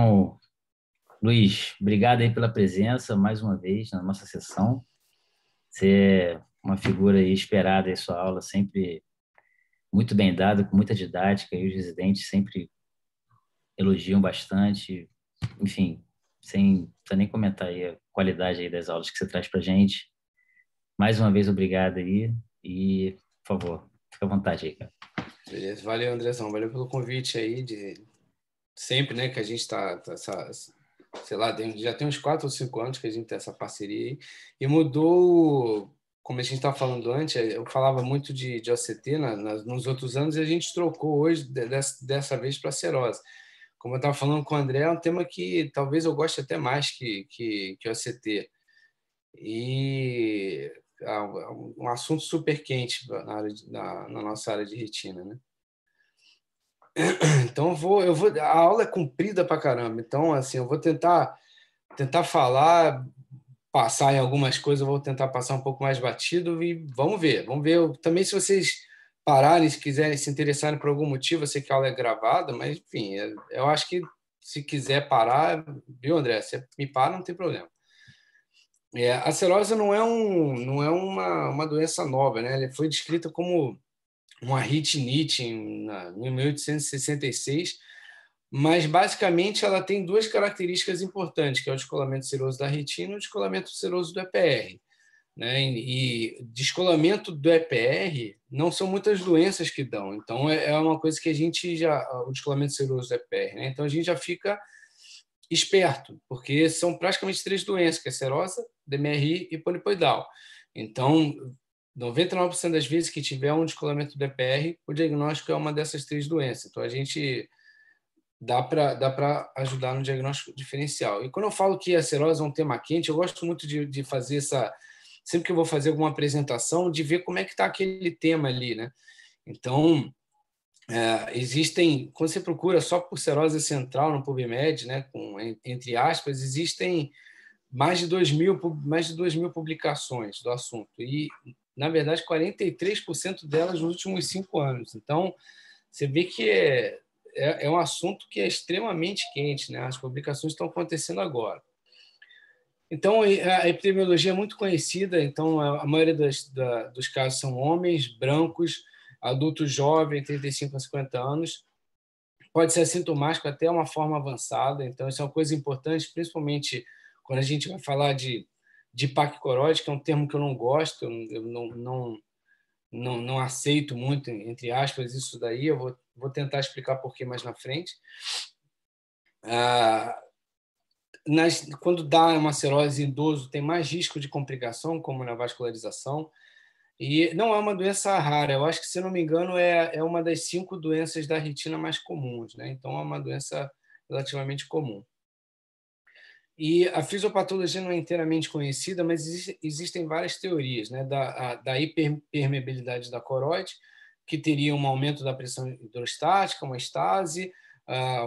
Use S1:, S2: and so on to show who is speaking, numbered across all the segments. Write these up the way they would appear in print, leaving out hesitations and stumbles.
S1: Bom, Luiz, obrigado aí pela presença mais uma vez na nossa sessão. Você é uma figura aí esperada em sua aula, sempre muito bem dada, com muita didática, e os residentes sempre elogiam bastante. Enfim, sem precisa nem comentar aí a qualidade aí das aulas que você traz para gente. Mais uma vez, obrigado aí e, por favor, fica à vontade aí, cara.
S2: Beleza, valeu, Andrezão, valeu pelo convite aí de sempre, né, que a gente sei lá, já tem uns 4 ou 5 anos que a gente tem essa parceria aí, e mudou, como a gente estava falando antes, eu falava muito de OCT nos outros anos e a gente trocou hoje, dessa vez, para Serose. Como eu estava falando com o André, é um tema que talvez eu goste até mais que OCT. E é um assunto super quente na nossa área de retina, né? Então a aula é comprida pra caramba. Então, assim, eu vou tentar falar, passar em algumas coisas, eu vou tentar passar um pouco mais batido e vamos ver. Vamos ver. Também, se vocês pararem, se quiserem se interessarem por algum motivo, eu sei que a aula é gravada, mas enfim, eu acho que se quiser parar, viu, André? Você me para, não tem problema. A cirrose não é uma doença nova, né? Ela foi descrita como uma retinite em 1866, mas basicamente ela tem duas características importantes, que é o descolamento seroso da retina e o descolamento seroso do EPR. Né? E descolamento do EPR não são muitas doenças que dão, então é uma coisa que a gente já, o descolamento seroso do EPR, né? Então a gente já fica esperto, porque são praticamente três doenças, que é serosa, DMRI e polipoidal. Então, 99% das vezes que tiver um descolamento do EPR, o diagnóstico é uma dessas três doenças. Então, a gente dá para ajudar no diagnóstico diferencial. E quando eu falo que a serose é um tema quente, eu gosto muito de fazer sempre que eu vou fazer alguma apresentação, de ver como é que está aquele tema ali, né? Então, quando você procura só por serose central no PubMed, né, entre aspas, existem mais de 2.000 publicações do assunto. E, na verdade, 43% delas nos últimos 5 anos. Então, você vê que é um assunto que é extremamente quente, né? As publicações estão acontecendo agora. Então, a epidemiologia é muito conhecida, então a maioria dos casos são homens, brancos, adultos jovens, 35 a 50 anos. Pode ser assintomático até uma forma avançada, então isso é uma coisa importante, principalmente quando a gente vai falar de paquicoróide, que é um termo que eu não gosto, eu não aceito muito, entre aspas, isso daí, eu vou tentar explicar por que mais na frente. Quando dá uma cirrose em idoso, tem mais risco de complicação, como na vascularização, e não é uma doença rara, eu acho que, se não me engano, é uma das 5 doenças da retina mais comuns, né? Então, é uma doença relativamente comum. E a fisiopatologia não é inteiramente conhecida, mas existem várias teorias, né? Da hiperpermeabilidade da coroide, que teria um aumento da pressão hidrostática, uma estase,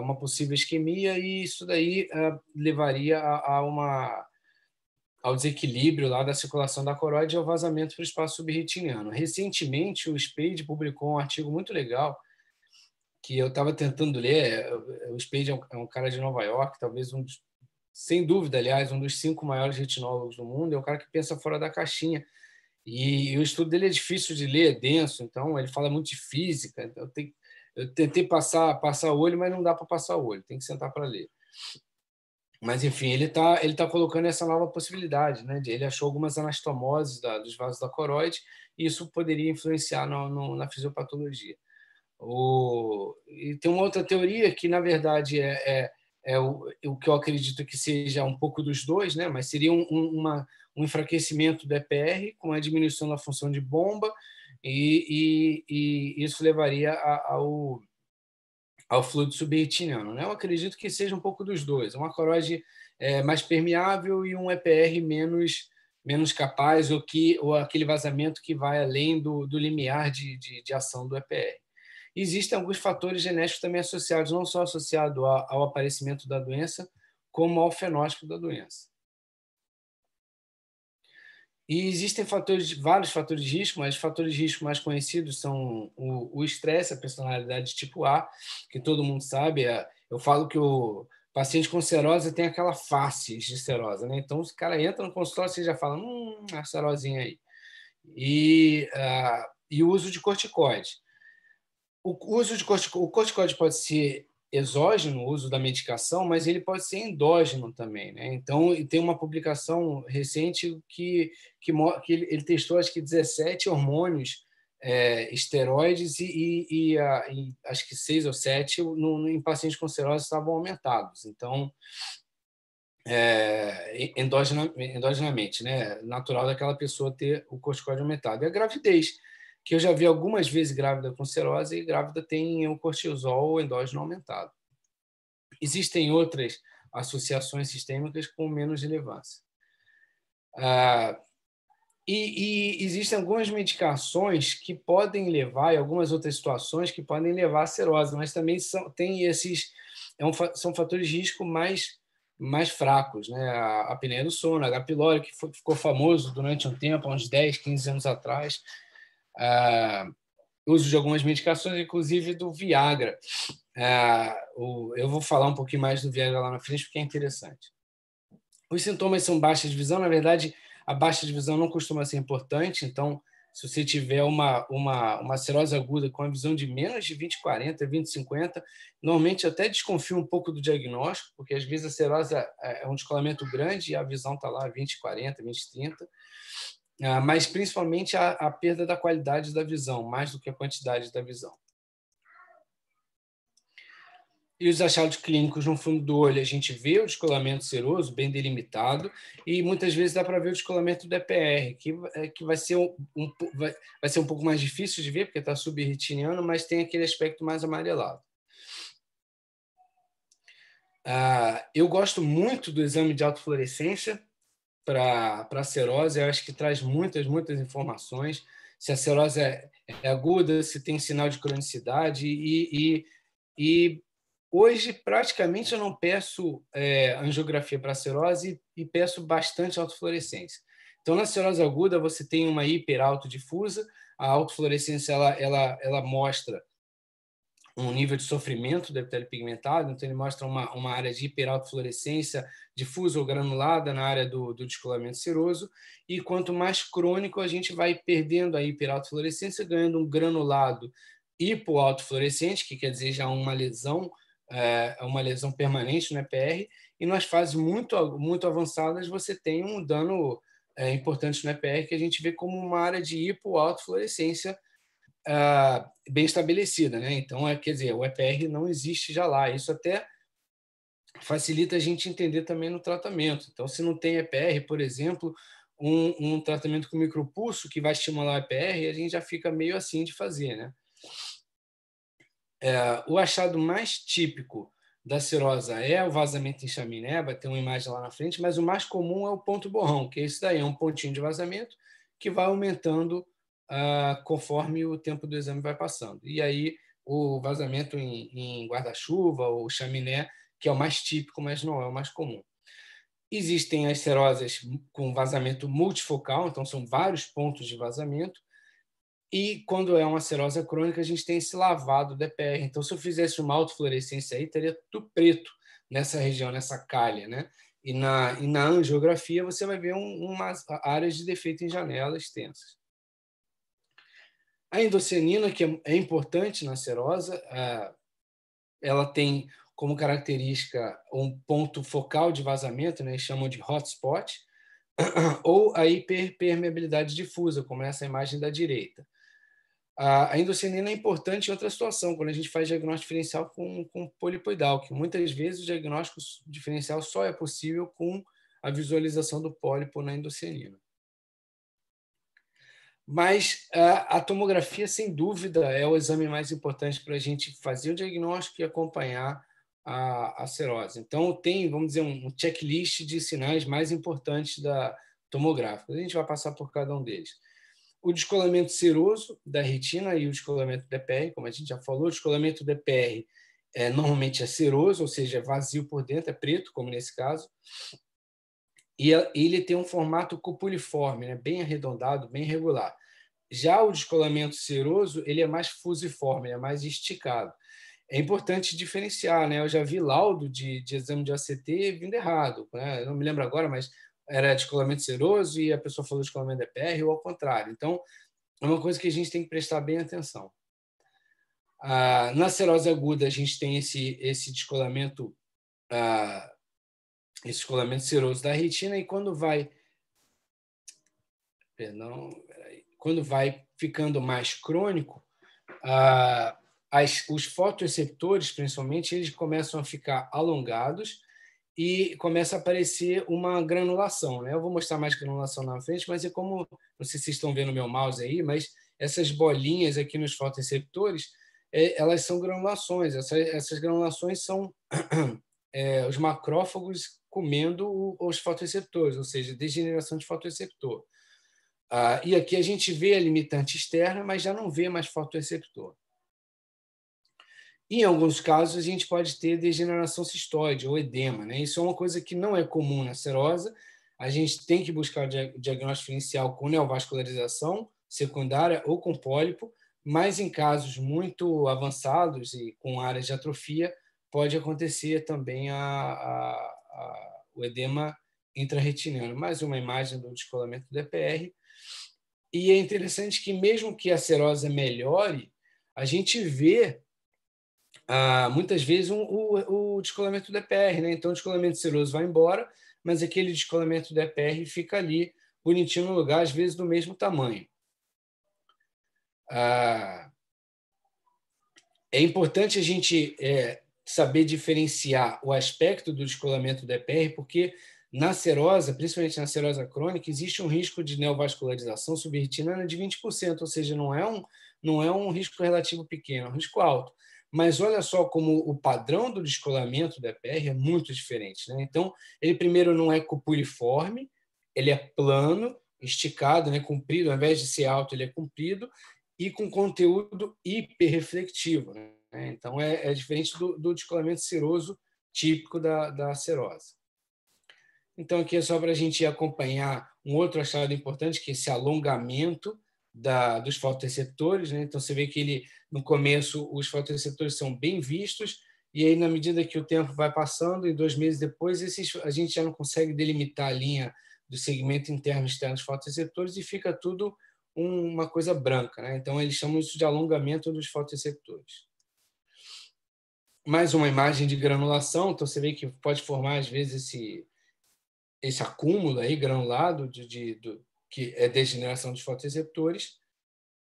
S2: uma possível isquemia, e isso daí levaria ao desequilíbrio lá da circulação da coroide e ao vazamento para o espaço subretiniano. Recentemente, o Spade publicou um artigo muito legal que eu estava tentando ler. O Spade é um cara de Nova York, talvez sem dúvida, aliás, um dos 5 maiores retinólogos do mundo. É um cara que pensa fora da caixinha. E o estudo dele é difícil de ler, é denso, então ele fala muito de física. Eu tentei passar o olho, mas não dá para passar o olho, tem que sentar para ler. Mas, enfim, ele tá colocando essa nova possibilidade, né? Ele achou algumas anastomoses dos vasos da coroide, e isso poderia influenciar na fisiopatologia. E tem uma outra teoria que, na verdade, é o que eu acredito que seja um pouco dos dois, né? Mas seria um enfraquecimento do EPR com a diminuição da função de bomba, e isso levaria ao fluido subretiniano, né? Eu acredito que seja um pouco dos dois, uma coroide mais permeável e um EPR menos capaz, ou aquele vazamento que vai além do limiar de ação do EPR. Existem alguns fatores genéticos também associados, não só associados ao aparecimento da doença, como ao fenótipo da doença. E existem vários fatores de risco, mas os fatores de risco mais conhecidos são o estresse, a personalidade tipo A, que todo mundo sabe. Eu falo que paciente com serose tem aquela face de serose, né? Então, o cara entra no consultório, você já fala, a serosinha aí. E o uso de corticoide. O uso de o corticoide pode ser exógeno, o uso da medicação, mas ele pode ser endógeno também, né? Então, tem uma publicação recente que ele testou, acho que 17 hormônios esteroides e acho que 6 ou 7 em pacientes com cirrose estavam aumentados. Então, endogenamente, né? Natural daquela pessoa ter o corticoide aumentado. E a gravidez, que eu já vi algumas vezes grávida com cirrose e grávida tem o cortisol endógeno aumentado. Existem outras associações sistêmicas com menos relevância. E existem algumas medicações que podem levar, e algumas outras situações que podem levar à cirrose, mas também tem são fatores de risco mais fracos, né? A apneia do sono, a H. pylori, que ficou famoso durante um tempo, há uns 10, 15 anos atrás, uso de algumas medicações, inclusive do Viagra. Eu vou falar um pouquinho mais do Viagra lá na frente, porque é interessante. Os sintomas são baixa de visão. Na verdade, a baixa de visão não costuma ser importante, então, se você tiver uma cirrose aguda com a visão de menos de 20/40, 20/50, normalmente até desconfio um pouco do diagnóstico, porque às vezes a cirrose é um descolamento grande e a visão está lá 20/40, 20/30, mas principalmente a perda da qualidade da visão, mais do que a quantidade da visão. E os achados clínicos no fundo do olho, a gente vê o descolamento seroso bem delimitado e muitas vezes dá para ver o descolamento do EPR, que vai ser um pouco mais difícil de ver, porque está subretiniano, mas tem aquele aspecto mais amarelado. Eu gosto muito do exame de autofluorescência para a cirrose, eu acho que traz muitas informações. Se a cirrose é aguda, se tem sinal de cronicidade e hoje, praticamente, eu não peço angiografia para cirrose e peço bastante autofluorescência. Então, na cirrose aguda, você tem uma hiperautodifusa. A autofluorescência ela mostra um nível de sofrimento do epitélio pigmentado, então ele mostra uma área de hiperautofluorescência difusa ou granulada na área do descolamento seroso, e quanto mais crônico a gente vai perdendo a hiperautofluorescência, ganhando um granulado hipoautofluorescente, que quer dizer já uma lesão permanente no EPR, e nas fases muito avançadas você tem um dano importante no EPR, que a gente vê como uma área de hipoautofluorescência bem estabelecida, né? Então, quer dizer, o EPR não existe já lá. Isso até facilita a gente entender também no tratamento. Então, se não tem EPR, por exemplo, um tratamento com micropulso que vai estimular o EPR, a gente já fica meio assim de fazer, né? O achado mais típico da cirrose é o vazamento em chaminé, vai ter uma imagem lá na frente, mas o mais comum é o ponto borrão, que esse daí é um pontinho de vazamento que vai aumentando conforme o tempo do exame vai passando. E aí o vazamento em guarda-chuva ou chaminé, que é o mais típico, mas não é o mais comum. Existem as cirroses com vazamento multifocal, então são vários pontos de vazamento, e quando é uma cirrose crônica, a gente tem esse lavado do EPR. Então, se eu fizesse uma autofluorescência aí, teria tudo preto nessa região, nessa calha, né? E na angiografia, você vai ver umas áreas de defeito em janela extensas. A endocianina, que é importante na cirrose, ela tem como característica um ponto focal de vazamento, né? Eles chamam de hotspot, ou a hiperpermeabilidade difusa, como essa imagem da direita. A endocianina é importante em outra situação, quando a gente faz diagnóstico diferencial com polipoidal, que muitas vezes o diagnóstico diferencial só é possível com a visualização do pólipo na endocianina. Mas a tomografia, sem dúvida, é o exame mais importante para a gente fazer o diagnóstico e acompanhar a cirrose. Então, tem, vamos dizer, um checklist de sinais mais importantes da tomográfica. A gente vai passar por cada um deles. O descolamento seroso da retina e o descolamento do EPR, como a gente já falou, o descolamento do EPR normalmente é seroso, ou seja, é vazio por dentro, é preto, como nesse caso, e ele tem um formato cupuliforme, né, bem arredondado, bem regular. Já o descolamento seroso, ele é mais fusiforme, é mais esticado. é importante diferenciar, né? Eu já vi laudo de exame de ACT vindo errado, né? Eu não me lembro agora, mas era descolamento seroso e a pessoa falou descolamento de EPR ou ao contrário. Então, é uma coisa que a gente tem que prestar bem atenção. Na serose aguda, a gente tem esse descolamento seroso da retina e quando vai ficando mais crônico, os fotoreceptores, principalmente, eles começam a ficar alongados e começa a aparecer uma granulação, né? Eu vou mostrar mais granulação na frente, mas é como, não sei se vocês estão vendo o meu mouse aí, mas essas bolinhas aqui nos fotoreceptores, elas são granulações. Essas granulações são os macrófagos comendo os fotoreceptores, ou seja, degeneração de fotoreceptor. E aqui a gente vê a limitante externa, mas já não vê mais fotoreceptor. Em alguns casos, a gente pode ter degeneração cistoide ou edema, né? Isso é uma coisa que não é comum na serosa. A gente tem que buscar o diagnóstico inicial com neovascularização secundária ou com pólipo, mas em casos muito avançados e com áreas de atrofia, pode acontecer também o edema intrarretiniano. Mais uma imagem do descolamento do EPR. E é interessante que, mesmo que a serose melhore, a gente vê muitas vezes o descolamento do EPR, né? Então, o descolamento seroso vai embora, mas aquele descolamento do EPR fica ali, bonitinho no lugar, às vezes do mesmo tamanho. É importante a gente saber diferenciar o aspecto do descolamento do EPR, porque na serosa, principalmente na serosa crônica, existe um risco de neovascularização subretinana de 20%, ou seja, não é um risco relativo pequeno, é um risco alto. Mas olha só como o padrão do descolamento do EPR é muito diferente, né? Então, ele primeiro não é cupuliforme, ele é plano, esticado, né, comprido, ao invés de ser alto, ele é comprido, e com conteúdo hiperreflectivo, né? Então, é diferente do descolamento seroso típico da serose. Então, aqui é só para a gente acompanhar um outro achado importante, que é esse alongamento dos fotoreceptores, né? Então, você vê que no começo os fotoreceptores são bem vistos, e aí, na medida que o tempo vai passando, e 2 meses depois, a gente já não consegue delimitar a linha do segmento interno e externo dos fotoreceptores e fica tudo uma coisa branca, né? Então, eles chamam isso de alongamento dos fotoreceptores. Mais uma imagem de granulação, então você vê que pode formar, às vezes, esse acúmulo aí granulado que é degeneração dos fotoreceptores.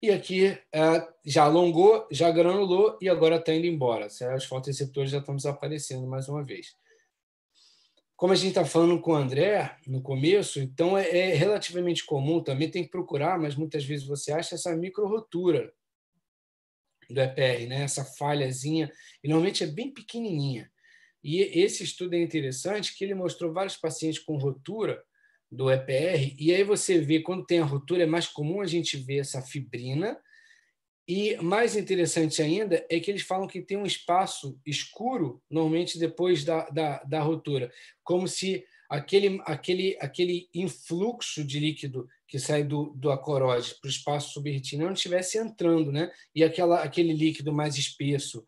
S2: E aqui já alongou, já granulou e agora está indo embora. Os fotoreceptores já estão desaparecendo mais uma vez. Como a gente está falando com o André no começo, então é relativamente comum, também tem que procurar, mas muitas vezes você acha essa micro-rotura do EPR, né? Essa falhazinha, e normalmente é bem pequenininha. E esse estudo é interessante, que ele mostrou vários pacientes com rotura do EPR, e aí você vê, quando tem a rotura, é mais comum a gente ver essa fibrina, e mais interessante ainda é que eles falam que tem um espaço escuro, normalmente depois da rotura, como se aquele influxo de líquido que sai do acoróide para o espaço subretiniano estivesse entrando, né? E aquele líquido mais espesso,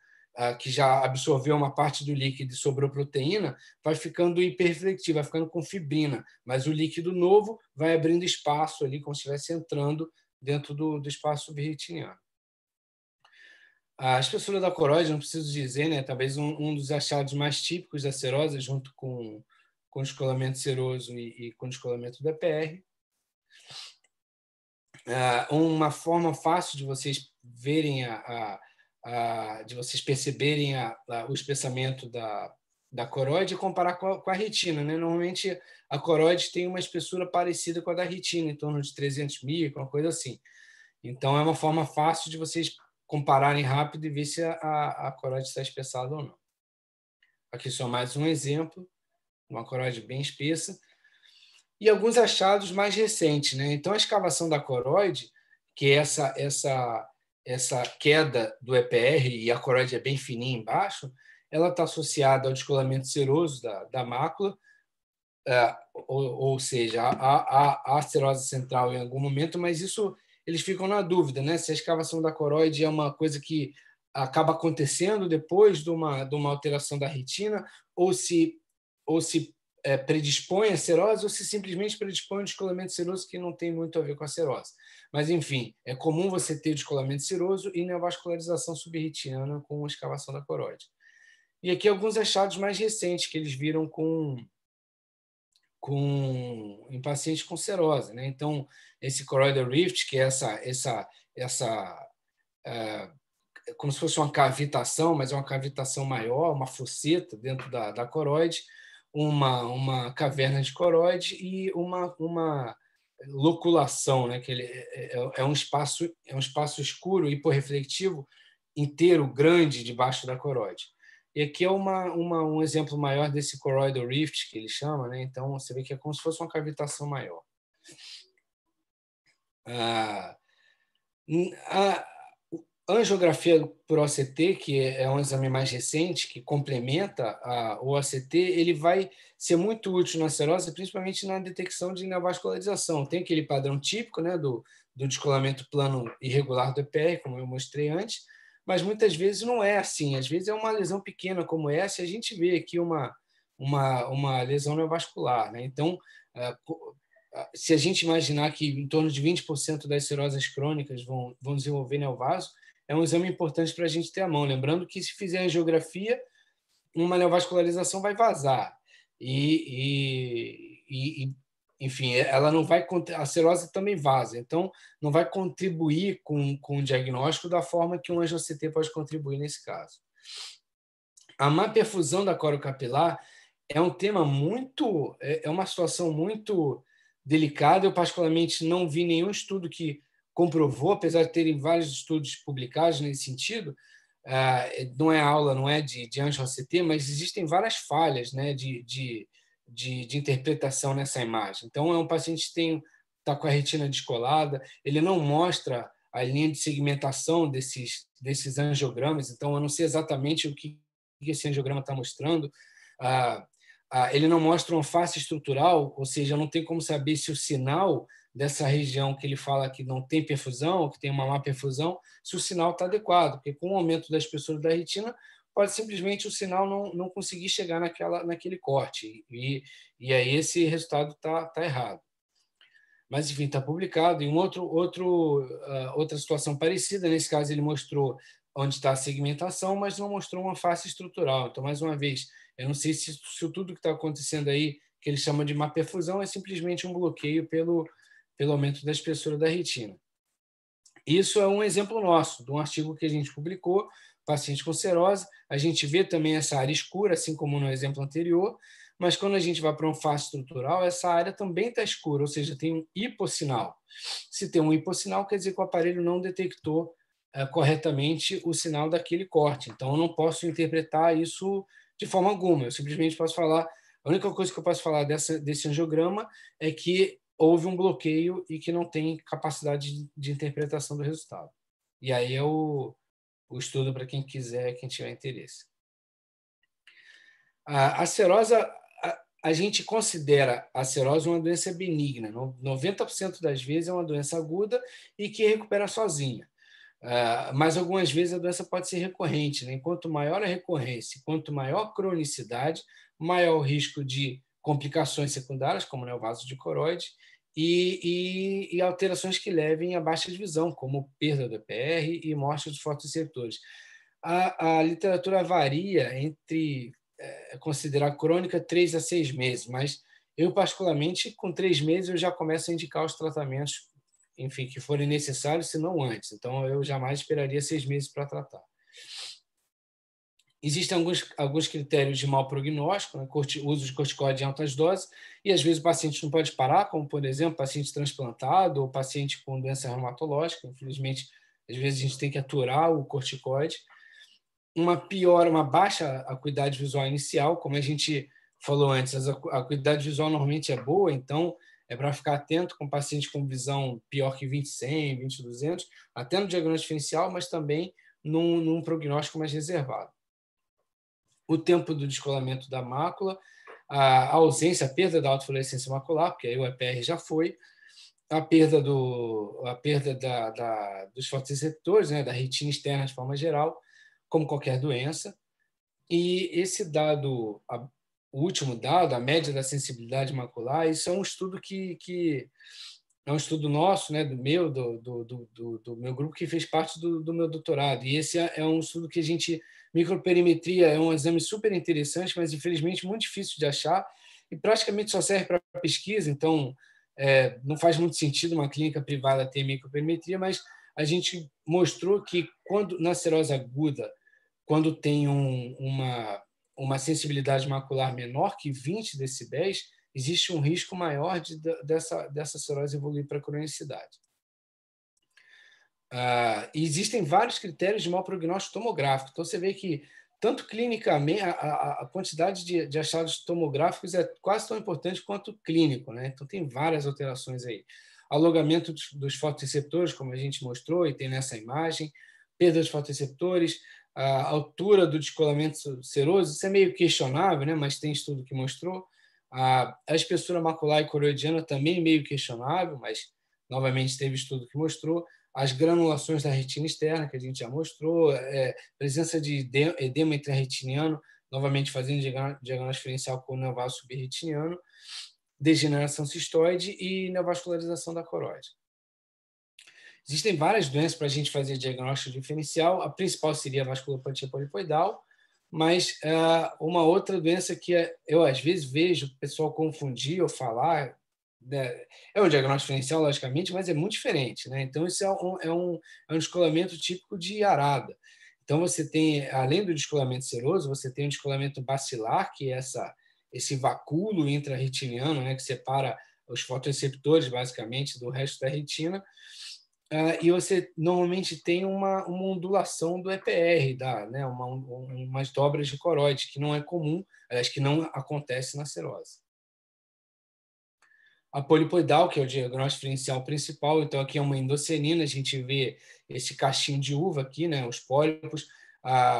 S2: que já absorveu uma parte do líquido e sobrou proteína, vai ficando hiperreflectivo, vai ficando com fibrina, mas o líquido novo vai abrindo espaço ali, como se estivesse entrando dentro do espaço subretiniano. A espessura da coroide, não preciso dizer, né? Talvez um dos achados mais típicos da serose, junto com o descolamento seroso e com o descolamento do EPR. Uma forma fácil de vocês verem, de vocês perceberem o espessamento da coroide é comparar com a retina, né? Normalmente, a coroide tem uma espessura parecida com a da retina, em torno de 300 microns, uma coisa assim. Então, é uma forma fácil de vocês compararem rápido e ver se a coroide está espessada ou não. Aqui só mais um exemplo, uma coroide bem espessa. E alguns achados mais recentes, né? Então, a escavação da coroide, que é essa queda do EPR, e a coroide é bem fininha embaixo, ela está associada ao descolamento seroso da mácula, ou seja, a serose central em algum momento, mas isso eles ficam na dúvida, né? Se a escavação da coroide é uma coisa que acaba acontecendo depois de uma alteração da retina, ou se predispõe a cirrose, ou se simplesmente predispõe ao descolamento ciroso, que não tem muito a ver com a cirrose. Mas, enfim, é comum você ter descolamento ciroso e neovascularização subretiniana com escavação da coroide. E aqui alguns achados mais recentes que eles viram em pacientes com cirrose, né? Então, esse choroidal rift, que é como se fosse uma cavitação, mas é uma cavitação maior, uma fosseta dentro da coroide, uma caverna de coroide e uma loculação, né? Que é um espaço escuro, hiporreflectivo, inteiro, grande, debaixo da coroide. E aqui é um exemplo maior desse choroidal rift, que ele chama, né? Então, você vê que é como se fosse uma cavitação maior. A angiografia por OCT, que é um exame mais recente, que complementa o OCT, ele vai ser muito útil na cirrose, principalmente na detecção de neovascularização. Tem aquele padrão típico, né, do descolamento plano irregular do EPR, como eu mostrei antes, mas muitas vezes não é assim. Às vezes é uma lesão pequena como essa, e a gente vê aqui uma lesão neovascular, né? Então, se a gente imaginar que em torno de 20% das cirroses crônicas vão desenvolver neovaso, é um exame importante para a gente ter à mão. Lembrando que, se fizer angiografia, uma neovascularização vai vazar. Enfim, ela não vai, a cirrose também vaza, então não vai contribuir com o diagnóstico da forma que um angio-CT pode contribuir nesse caso. A má perfusão da corocapilar é um tema é uma situação muito delicada. Eu, particularmente, não vi nenhum estudo que comprovou, apesar de terem vários estudos publicados nesse sentido. Não é aula, não é de angio-CT, mas existem várias falhas, né, de interpretação nessa imagem. Então, é um paciente que está com a retina descolada, ele não mostra a linha de segmentação desses angiogramas, então eu não sei exatamente o que esse angiograma está mostrando. Ele não mostra uma face estrutural, ou seja, não tem como saber se o sinal dessa região que ele fala que não tem perfusão, que tem uma má perfusão, se o sinal está adequado, porque com o aumento da espessura da retina, pode simplesmente o sinal não conseguir chegar naquele corte, e aí esse resultado está errado. Mas, enfim, está publicado. Em outra situação parecida, nesse caso ele mostrou onde está a segmentação, mas não mostrou uma face estrutural. Então, mais uma vez, eu não sei se tudo que está acontecendo aí, que ele chama de má perfusão, é simplesmente um bloqueio pelo aumento da espessura da retina. Isso é um exemplo nosso, de um artigo que a gente publicou, paciente com cirrose. A gente vê também essa área escura, assim como no exemplo anterior, mas quando a gente vai para uma face estrutural, essa área também está escura, ou seja, tem um hipossinal. Se tem um hipossinal, quer dizer que o aparelho não detectou corretamente o sinal daquele corte. Então, eu não posso interpretar isso de forma alguma. Eu simplesmente posso falar... A única coisa que eu posso falar desse angiograma é que houve um bloqueio e que não tem capacidade de interpretação do resultado. E aí é o estudo para quem quiser, quem tiver interesse. A cirrose, a gente considera a cirrose uma doença benigna. 90% das vezes é uma doença aguda e que recupera sozinha. Mas algumas vezes a doença pode ser recorrente, né? Quanto maior a recorrência, quanto maior a cronicidade, maior o risco de complicações secundárias, como o vaso de coroide, e alterações que levem a baixa de visão, como perda do EPR e morte dos fotoreceptores. A literatura varia entre considerar crônica 3 a 6 meses, mas eu, particularmente, com 3 meses, eu já começo a indicar os tratamentos, enfim, que forem necessários, se não antes. Então, eu jamais esperaria 6 meses para tratar. Existem alguns critérios de mau prognóstico, né? Uso de corticoide em altas doses, e às vezes o paciente não pode parar, como, por exemplo, paciente transplantado ou paciente com doença reumatológica. Infelizmente, às vezes a gente tem que aturar o corticoide. Uma baixa acuidade visual inicial, como a gente falou antes, a acuidade visual normalmente é boa, então é para ficar atento com paciente com visão pior que 20/100, 20/200, até no diagnóstico diferencial, mas também num prognóstico mais reservado. O tempo do descolamento da mácula, a ausência, a perda da autofluorescência macular, porque aí o EPR já foi, a perda dos fotoreceptores, né, da retina externa de forma geral, como qualquer doença. E esse dado, o último dado, a média da sensibilidade macular, isso é um estudo que é um estudo nosso, né, do meu grupo, que fez parte do meu doutorado. E esse é um estudo que a gente... Microperimetria é um exame super interessante, mas, infelizmente, muito difícil de achar e praticamente só serve para pesquisa. Então, não faz muito sentido uma clínica privada ter microperimetria, mas a gente mostrou que, na cirrose aguda, quando tem uma sensibilidade macular menor que 20 decibéis, existe um risco maior dessa cirrose evoluir para cronicidade. E existem vários critérios de mau prognóstico tomográfico. Então, você vê que, tanto clinicamente, a quantidade de achados tomográficos é quase tão importante quanto clínico, né? Então, tem várias alterações aí. Alongamento dos fotoreceptores, como a gente mostrou, e tem nessa imagem, perda dos fotoreceptores, a altura do descolamento seroso, isso é meio questionável, né? Mas tem estudo que mostrou. A espessura macular e coroidiana também meio questionável, mas, novamente, teve estudo que mostrou. As granulações da retina externa, que a gente já mostrou, presença de edema intrarretiniano, novamente fazendo diagnóstico diferencial com o neovaso subretiniano, degeneração cistoide e neovascularização da coroide. Existem várias doenças para a gente fazer diagnóstico diferencial. A principal seria a vasculopatia polipoidal, mas uma outra doença que eu, às vezes, vejo o pessoal confundir ou falar, né, é um diagnóstico diferencial, logicamente, mas é muito diferente, né? Então, isso é um descolamento típico de arada. Então, você tem, além do descolamento seroso, você tem o descolamento bacilar, que é esse vacúolo intrarretiniano, né, que separa os fotoreceptores, basicamente, do resto da retina. E você normalmente tem uma ondulação do EPR, né, umas dobras de coroide, que não é comum, aliás, que não acontece na cirrose. A polipoidal, que é o diagnóstico diferencial principal, então aqui é uma endoscenina, a gente vê esse cachinho de uva aqui, né, os pólipos.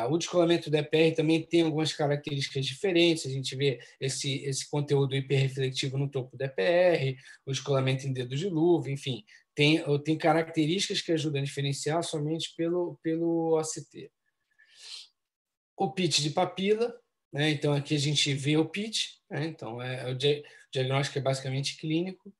S2: O descolamento do EPR também tem algumas características diferentes, a gente vê esse conteúdo hiperreflectivo no topo do EPR, o descolamento em dedo de luva, enfim, tem características que ajudam a diferenciar somente pelo ACT. O pitch de papila, né? Então aqui a gente vê o pitch, né? Então o diagnóstico é basicamente clínico.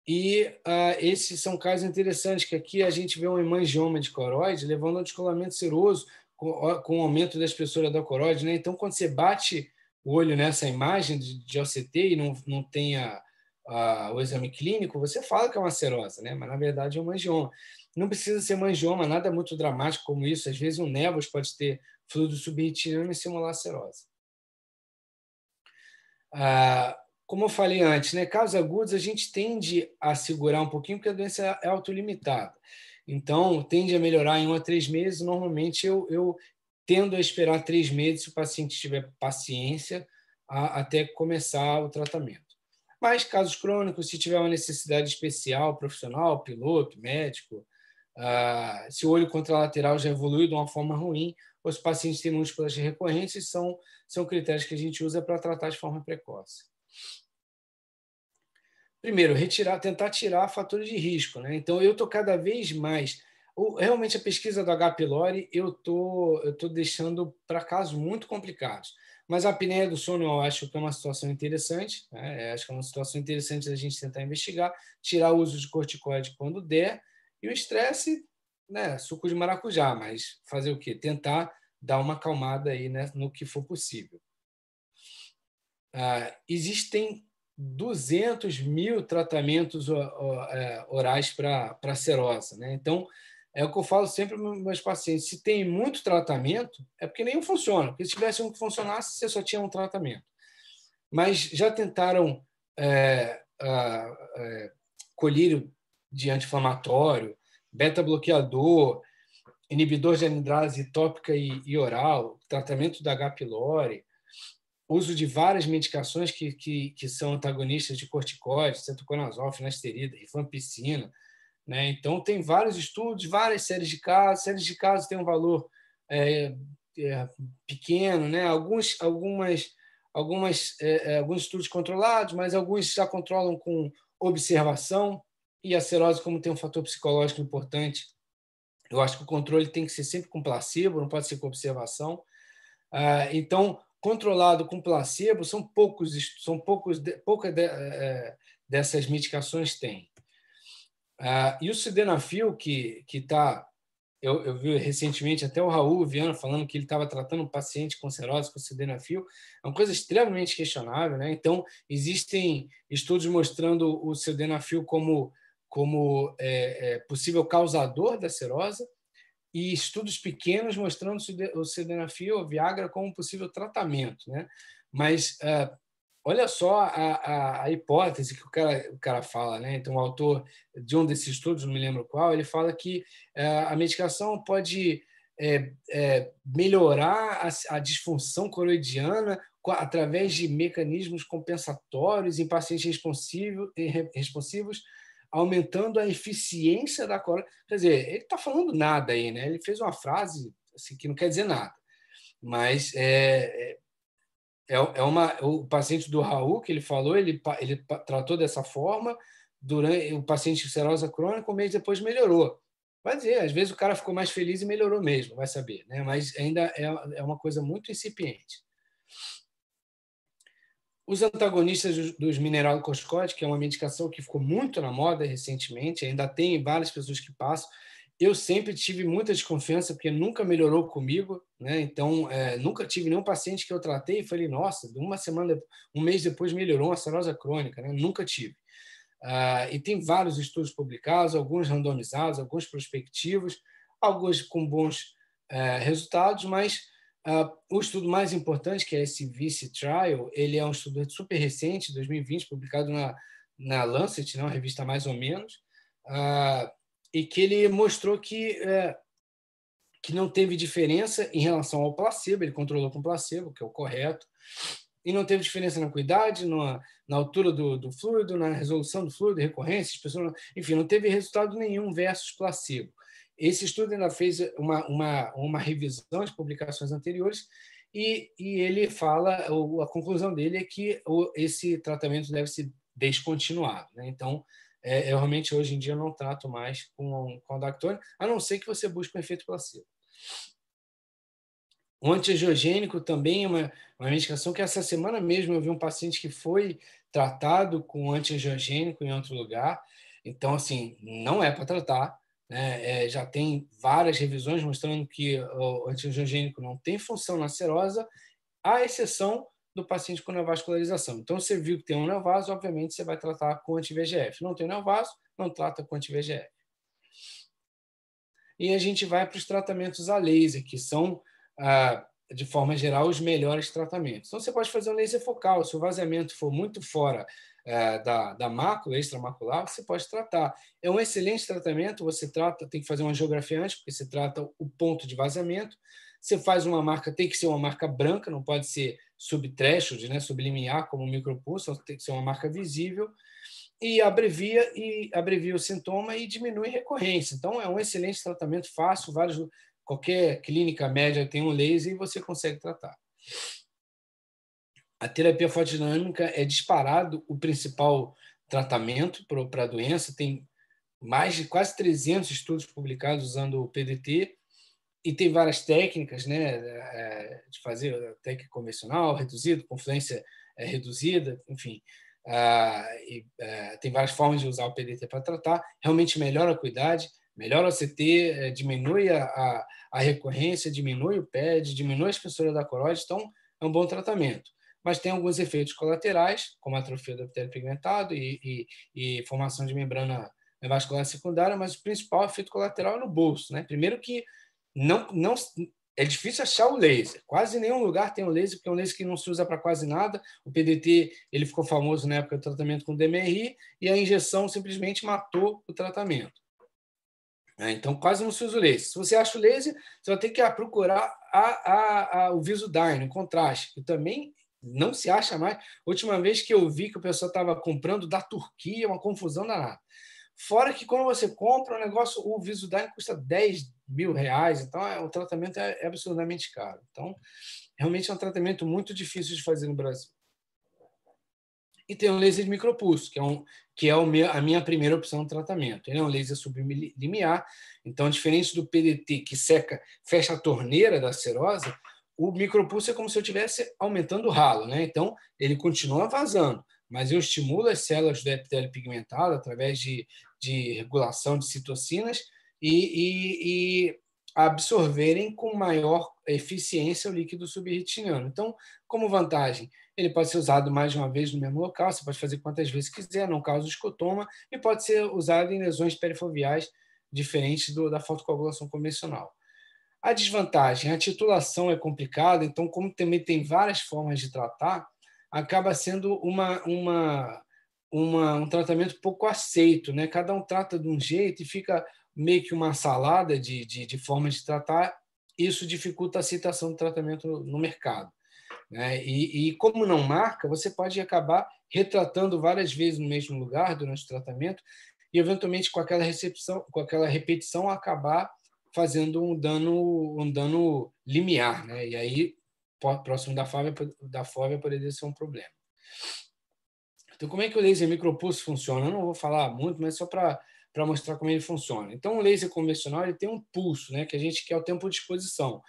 S2: E esses são casos interessantes, que aqui a gente vê um hemangioma de coroide levando ao descolamento seroso com o aumento da espessura da coroide, né? Então, quando você bate o olho nessa imagem de OCT e não tem o exame clínico, você fala que é uma cirrose, né? Mas, na verdade, é um hemangioma. Não precisa ser hemangioma, nada muito dramático como isso. Às vezes, um névoas pode ter fluido subretiniano e simular cirrose. Como eu falei antes, né, casos agudos a gente tende a segurar um pouquinho porque a doença é autolimitada. Então, tende a melhorar em 1 a 3 meses. Normalmente, eu tendo a esperar 3 meses se o paciente tiver paciência até começar o tratamento. Mas, casos crônicos, se tiver uma necessidade especial, profissional, piloto, médico, se o olho contralateral já evoluiu de uma forma ruim, os pacientes têm múltiplas recorrências, são critérios que a gente usa para tratar de forma precoce. Primeiro, tentar tirar fatores de risco, né? Então, eu estou cada vez mais... Realmente, a pesquisa do H. pylori eu tô deixando para casos muito complicados. Mas a apneia do sono eu acho que é uma situação interessante, né? Acho que é uma situação interessante da gente tentar investigar, tirar o uso de corticoide quando der, e o estresse, né? Suco de maracujá, mas fazer o quê? Tentar dar uma acalmada aí, né? No que for possível. Existem 200 mil tratamentos orais para cirrose, né? Então, é o que eu falo sempre para os meus pacientes: se tem muito tratamento, é porque nenhum funciona. Porque se tivesse um que funcionasse, você só tinha um tratamento. Mas já tentaram colírio de anti-inflamatório, beta-bloqueador, inibidor de anidrase tópica e oral, tratamento da H. pylori, uso de várias medicações que são antagonistas de corticoides, cetoconazol, finasterida, rifampicina, né? Então, tem vários estudos, várias séries de casos. Séries de casos têm um valor pequeno, né? Alguns estudos controlados, mas alguns já controlam com observação. E a cirrose, como tem um fator psicológico importante, Eu acho que o controle tem que ser sempre com placebo, não pode ser com observação. Então, controlado com placebo, poucas dessas medicações têm. E o sildenafil, que está... Eu vi recentemente até o Raul Viana falando que ele estava tratando um paciente com cirrose com sildenafil. É uma coisa extremamente questionável, né? Então, existem estudos mostrando o sildenafil como possível causador da cirrose e estudos pequenos mostrando o sildenafil, o Viagra, como possível tratamento, né? Mas olha só a hipótese que o cara fala, né? Então, o autor de um desses estudos, não me lembro qual, ele fala que a medicação pode melhorar a disfunção coroidiana através de mecanismos compensatórios em pacientes responsivos, aumentando a eficiência da coroide. Quer dizer, ele está falando nada aí, né? Ele fez uma frase assim, que não quer dizer nada, mas o paciente do Raul, que ele falou, ele tratou dessa forma, durante o paciente com cirrose crônica, um mês depois melhorou. Vai dizer, às vezes o cara ficou mais feliz e melhorou mesmo, vai saber, né? Mas ainda é uma coisa muito incipiente. Os antagonistas dos mineralocorticoides, que é uma medicação que ficou muito na moda recentemente, ainda tem várias pessoas que passam. Eu sempre tive muita desconfiança, porque nunca melhorou comigo, né? Então, nunca tive nenhum paciente que eu tratei e falei, nossa, um mês depois melhorou uma cirrose crônica, né? Nunca tive. E tem vários estudos publicados, alguns randomizados, alguns prospectivos, alguns com bons resultados, mas o estudo mais importante, que é esse VICE Trial, ele é um estudo super recente, 2020, publicado na Lancet, né, uma revista mais ou menos, e que ele mostrou que não teve diferença em relação ao placebo, ele controlou com placebo, que é o correto, e não teve diferença na acuidade, na altura do fluido, na resolução do fluido, recorrências, enfim, não teve resultado nenhum versus placebo. Esse estudo ainda fez uma revisão de publicações anteriores e ele fala, a conclusão dele é que esse tratamento deve ser descontinuado, né? Então, eu realmente hoje em dia não trato mais com a Dactone, a não ser que você busque um efeito placebo. O antiangiogênico também é uma medicação que essa semana mesmo eu vi um paciente que foi tratado com antiangiogênico em outro lugar. Então, assim, não é para tratar, né? Já tem várias revisões mostrando que o antiangiogênico não tem função na serosa, à exceção do paciente com neovascularização. Então, você viu que tem um neovaso, obviamente você vai tratar com anti-VEGF. Não tem neovaso, não trata com anti-VEGF. E a gente vai para os tratamentos a laser, que são, de forma geral, os melhores tratamentos. Então, você pode fazer um laser focal. Se o vazamento for muito fora da mácula, extramacular, você pode tratar. É um excelente tratamento. Você trata, tem que fazer uma angiografia antes, porque você trata o ponto de vazamento. Você faz uma marca, tem que ser uma marca branca, não pode ser subthreshold, né, sublimiar, como o micropulso, tem que ser uma marca visível e abrevia o sintoma e diminui a recorrência. Então, é um excelente tratamento, fácil, qualquer clínica média tem um laser e você consegue tratar. A terapia fotodinâmica é disparado o principal tratamento para a doença, tem mais de quase 300 estudos publicados usando o PDT, e tem várias técnicas, né, de fazer a técnica convencional, reduzido, com fluência reduzida, enfim. Tem várias formas de usar o PDT para tratar. Realmente melhora a acuidade, melhora o CT, diminui a recorrência, diminui o PED, diminui a espessura da coroide, então é um bom tratamento. Mas tem alguns efeitos colaterais, como atrofia do epitélio pigmentado e formação de membrana vascular secundária, mas o principal efeito colateral é no bolso, né? Primeiro que não é difícil achar o laser. Quase nenhum lugar tem o laser, porque é um laser que não se usa para quase nada. O PDT ele ficou famoso na época do tratamento com DMRI e a injeção simplesmente matou o tratamento. Então, quase não se usa o laser. Se você acha o laser, você vai ter que procurar o Visodyne, o contraste, que também não se acha mais. A última vez que eu vi que o pessoal estava comprando da Turquia, uma confusão danada. Fora que quando você compra o negócio, o Visodyne custa 10 mil reais, então o tratamento é absurdamente caro. Então, realmente é um tratamento muito difícil de fazer no Brasil. E tem o laser de micropulso, que é a minha primeira opção de tratamento. Ele é um laser sublimiar, então, diferente do PDT, que fecha a torneira da serosa, o micropulso é como se eu estivesse aumentando o ralo, né? Então, ele continua vazando, mas eu estimulo as células do epitélio pigmentado através de regulação de citocinas e absorverem com maior eficiência o líquido subretiniano. Então, como vantagem, ele pode ser usado mais de uma vez no mesmo local, você pode fazer quantas vezes quiser, não causa escotoma, e pode ser usado em lesões perifoviais diferentes da fotocoagulação convencional. A desvantagem, a titulação é complicada, então, como também tem várias formas de tratar, acaba sendo um tratamento pouco aceito, né? Cada um trata de um jeito e fica meio que uma salada de formas de tratar. Isso dificulta a aceitação do tratamento no mercado, né? E como não marca, você pode acabar retratando várias vezes no mesmo lugar durante o tratamento e, eventualmente, com aquela repetição, acabar fazendo um dano limiar, né? E aí, próximo da fóvea poderia ser um problema. Então, como é que o laser micropulso funciona? Eu não vou falar muito, mas só para mostrar como ele funciona. Então, o laser convencional ele tem um pulso, né, que a gente quer o tempo de exposição.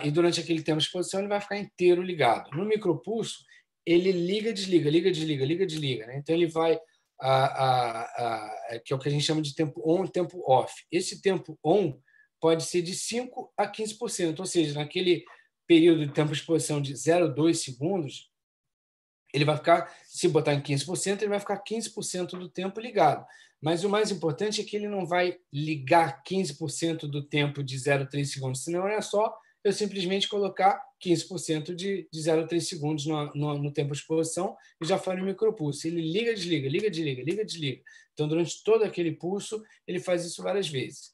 S2: E durante aquele tempo de exposição ele vai ficar inteiro ligado. No micropulso, ele liga, desliga, liga, desliga, liga, desliga. Né? Então, ele vai, que é o que a gente chama de tempo on e tempo off. Esse tempo on pode ser de 5% a 15%, ou seja, naquele período de tempo de exposição de 0 a 2 segundos, ele vai ficar, se botar em 15%, ele vai ficar 15% do tempo ligado. Mas o mais importante é que ele não vai ligar 15% do tempo de 0 a 3 segundos, senão é só eu simplesmente colocar 15% de 0 a 3 segundos no tempo de exposição e já faz o micropulso. Ele liga, desliga, liga, desliga, liga, desliga. Então, durante todo aquele pulso, ele faz isso várias vezes.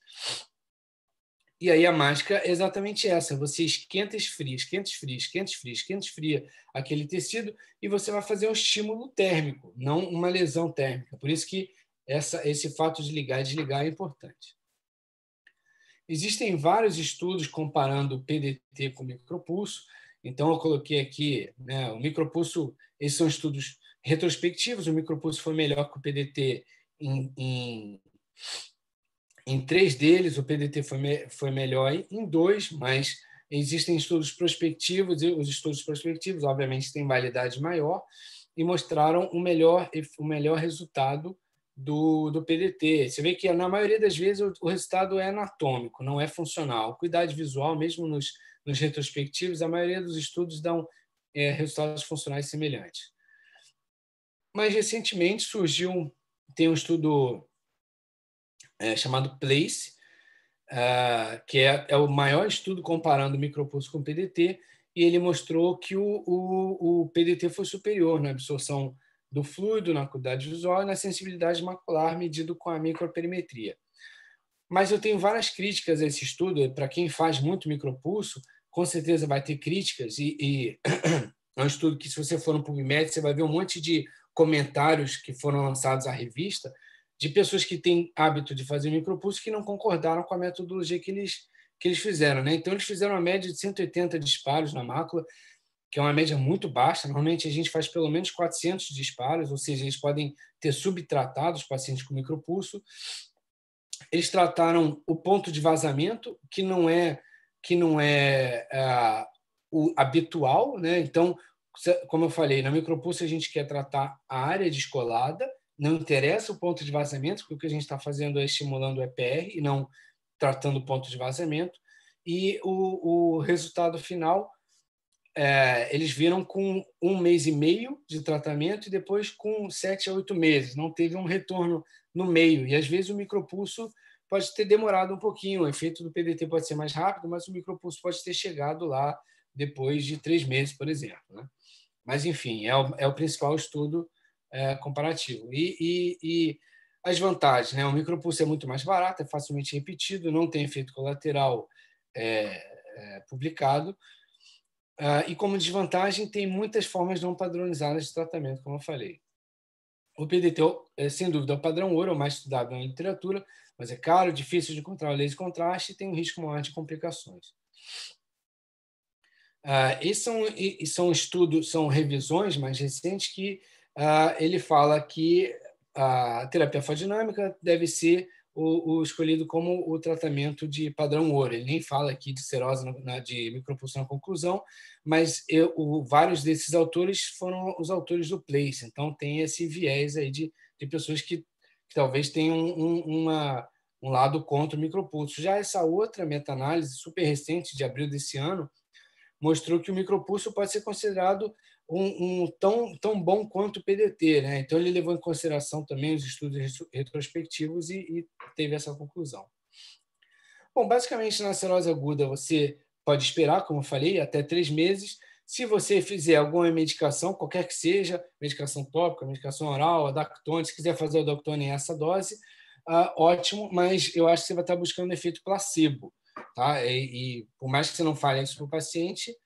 S2: E aí a mágica é exatamente essa: você esquenta, esfria, esquenta, esfria, esquenta, esfria, esquenta, esfria aquele tecido e você vai fazer um estímulo térmico, não uma lesão térmica. Por isso que esse fato de ligar e desligar é importante. Existem vários estudos comparando o PDT com o micropulso. Então, eu coloquei aqui, né, o micropulso, esses são estudos retrospectivos, o micropulso foi melhor que o PDT em 3 deles, o PDT foi melhor em 2, mas existem estudos prospectivos, e os estudos prospectivos, obviamente, têm validade maior, e mostraram o melhor resultado do PDT. Você vê que, na maioria das vezes, o resultado é anatômico, não é funcional. Cuidado visual, mesmo nos retrospectivos, a maioria dos estudos dão resultados funcionais semelhantes. Mas, recentemente, tem um estudo chamado PLACE, que é o maior estudo comparando o micropulso com o PDT, e ele mostrou que o PDT foi superior na absorção do fluido, na acuidade visual e na sensibilidade macular medido com a microperimetria. Mas eu tenho várias críticas a esse estudo. Para quem faz muito micropulso, com certeza vai ter críticas, e é um estudo que, se você for no PubMed, você vai ver um monte de comentários que foram lançados à revista de pessoas que têm hábito de fazer micropulso que não concordaram com a metodologia que eles fizeram. Né? Então, eles fizeram uma média de 180 disparos na mácula, que é uma média muito baixa. Normalmente, a gente faz pelo menos 400 disparos, ou seja, eles podem ter subtratado os pacientes com micropulso. Eles trataram o ponto de vazamento, que não é o habitual, né? Então, como eu falei, na micropulso a gente quer tratar a área descolada, não interessa o ponto de vazamento, porque o que a gente está fazendo é estimulando o EPR e não tratando o ponto de vazamento. E o resultado final, eles viram com 1 mês e meio de tratamento e depois com 7 a 8 meses. Não teve um retorno no meio. E, às vezes, o micropulso pode ter demorado um pouquinho. O efeito do PDT pode ser mais rápido, mas o micropulso pode ter chegado lá depois de 3 meses, por exemplo. Né? Mas, enfim, é o principal estudo comparativo. E as vantagens, né? O micropulso é muito mais barato, é facilmente repetido, não tem efeito colateral publicado. E, como desvantagem, tem muitas formas não padronizadas de tratamento, como eu falei. O PDT, sem dúvida, é o padrão ouro, é o mais estudado na literatura, mas é caro, difícil de encontrar o laser contraste e tem um risco maior de complicações. Esses são estudos, são revisões mais recentes que ele fala que a terapia farmacodinâmica deve ser o escolhido como o tratamento de padrão ouro. Ele nem fala aqui de serose de micropulso na conclusão, mas vários desses autores foram os autores do PLACE, então tem esse viés aí de pessoas que talvez tenham um lado contra o micropulso. Já essa outra meta-análise super recente, de abril desse ano, mostrou que o micropulso pode ser considerado tão bom quanto o PDT, né? Então ele levou em consideração também os estudos retrospectivos e teve essa conclusão. Bom, basicamente na serose aguda você pode esperar, como eu falei, até 3 meses. Se você fizer alguma medicação, qualquer que seja, medicação tópica, medicação oral, Dactone, se quiser fazer o Dactone em essa dose, ótimo, mas eu acho que você vai estar buscando um efeito placebo. Tá? E por mais que você não fale isso para o paciente,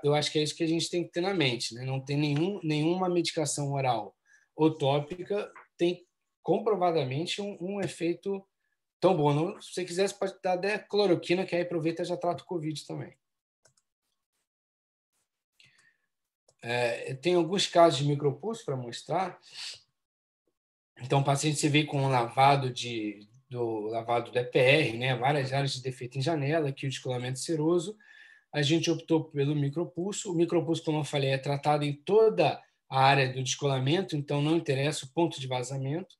S2: eu acho que é isso que a gente tem que ter na mente. Né? Não tem nenhuma medicação oral ou tópica tem comprovadamente um efeito tão bom. Não, se você quiser, você pode dar até cloroquina, que aí aproveita e já trata o Covid também. Tem alguns casos de micropulso para mostrar. Então, o paciente se vê com um lavado do EPR, né? Várias áreas de defeito em janela, aqui o descolamento seroso. A gente optou pelo micropulso. O micropulso, como eu falei, é tratado em toda a área do descolamento, então não interessa o ponto de vazamento.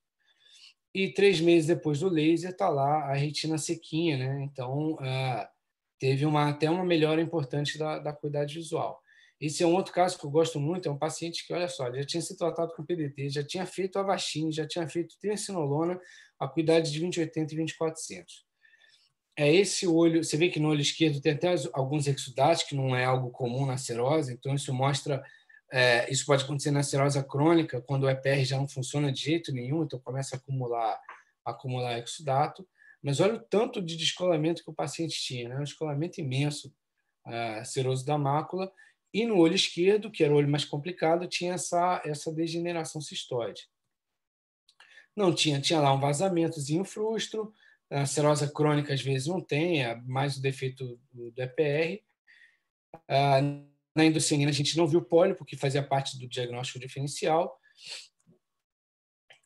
S2: E 3 meses depois do laser está lá a retina sequinha, né? Então teve até uma melhora importante da acuidade visual. Esse é um outro caso que eu gosto muito, é um paciente que, olha só, já tinha sido tratado com PDT, já tinha feito Avastin, já tinha feito triamcinolona, acuidade de 20/80 e 20/400. Esse olho, você vê que no olho esquerdo tem até alguns exudatos, que não é algo comum na serose, então isso mostra, isso pode acontecer na serose crônica, quando o EPR já não funciona de jeito nenhum, então começa a acumular exudato, mas olha o tanto de descolamento que o paciente tinha, né? Um descolamento imenso, seroso da mácula, e no olho esquerdo, que era o olho mais complicado, tinha essa degeneração cistoide. Não tinha lá um vazamentozinho frustro, a serose crônica às vezes não tem, é mais o defeito do EPR. Na endocianina a gente não viu pólipo, que fazia parte do diagnóstico diferencial.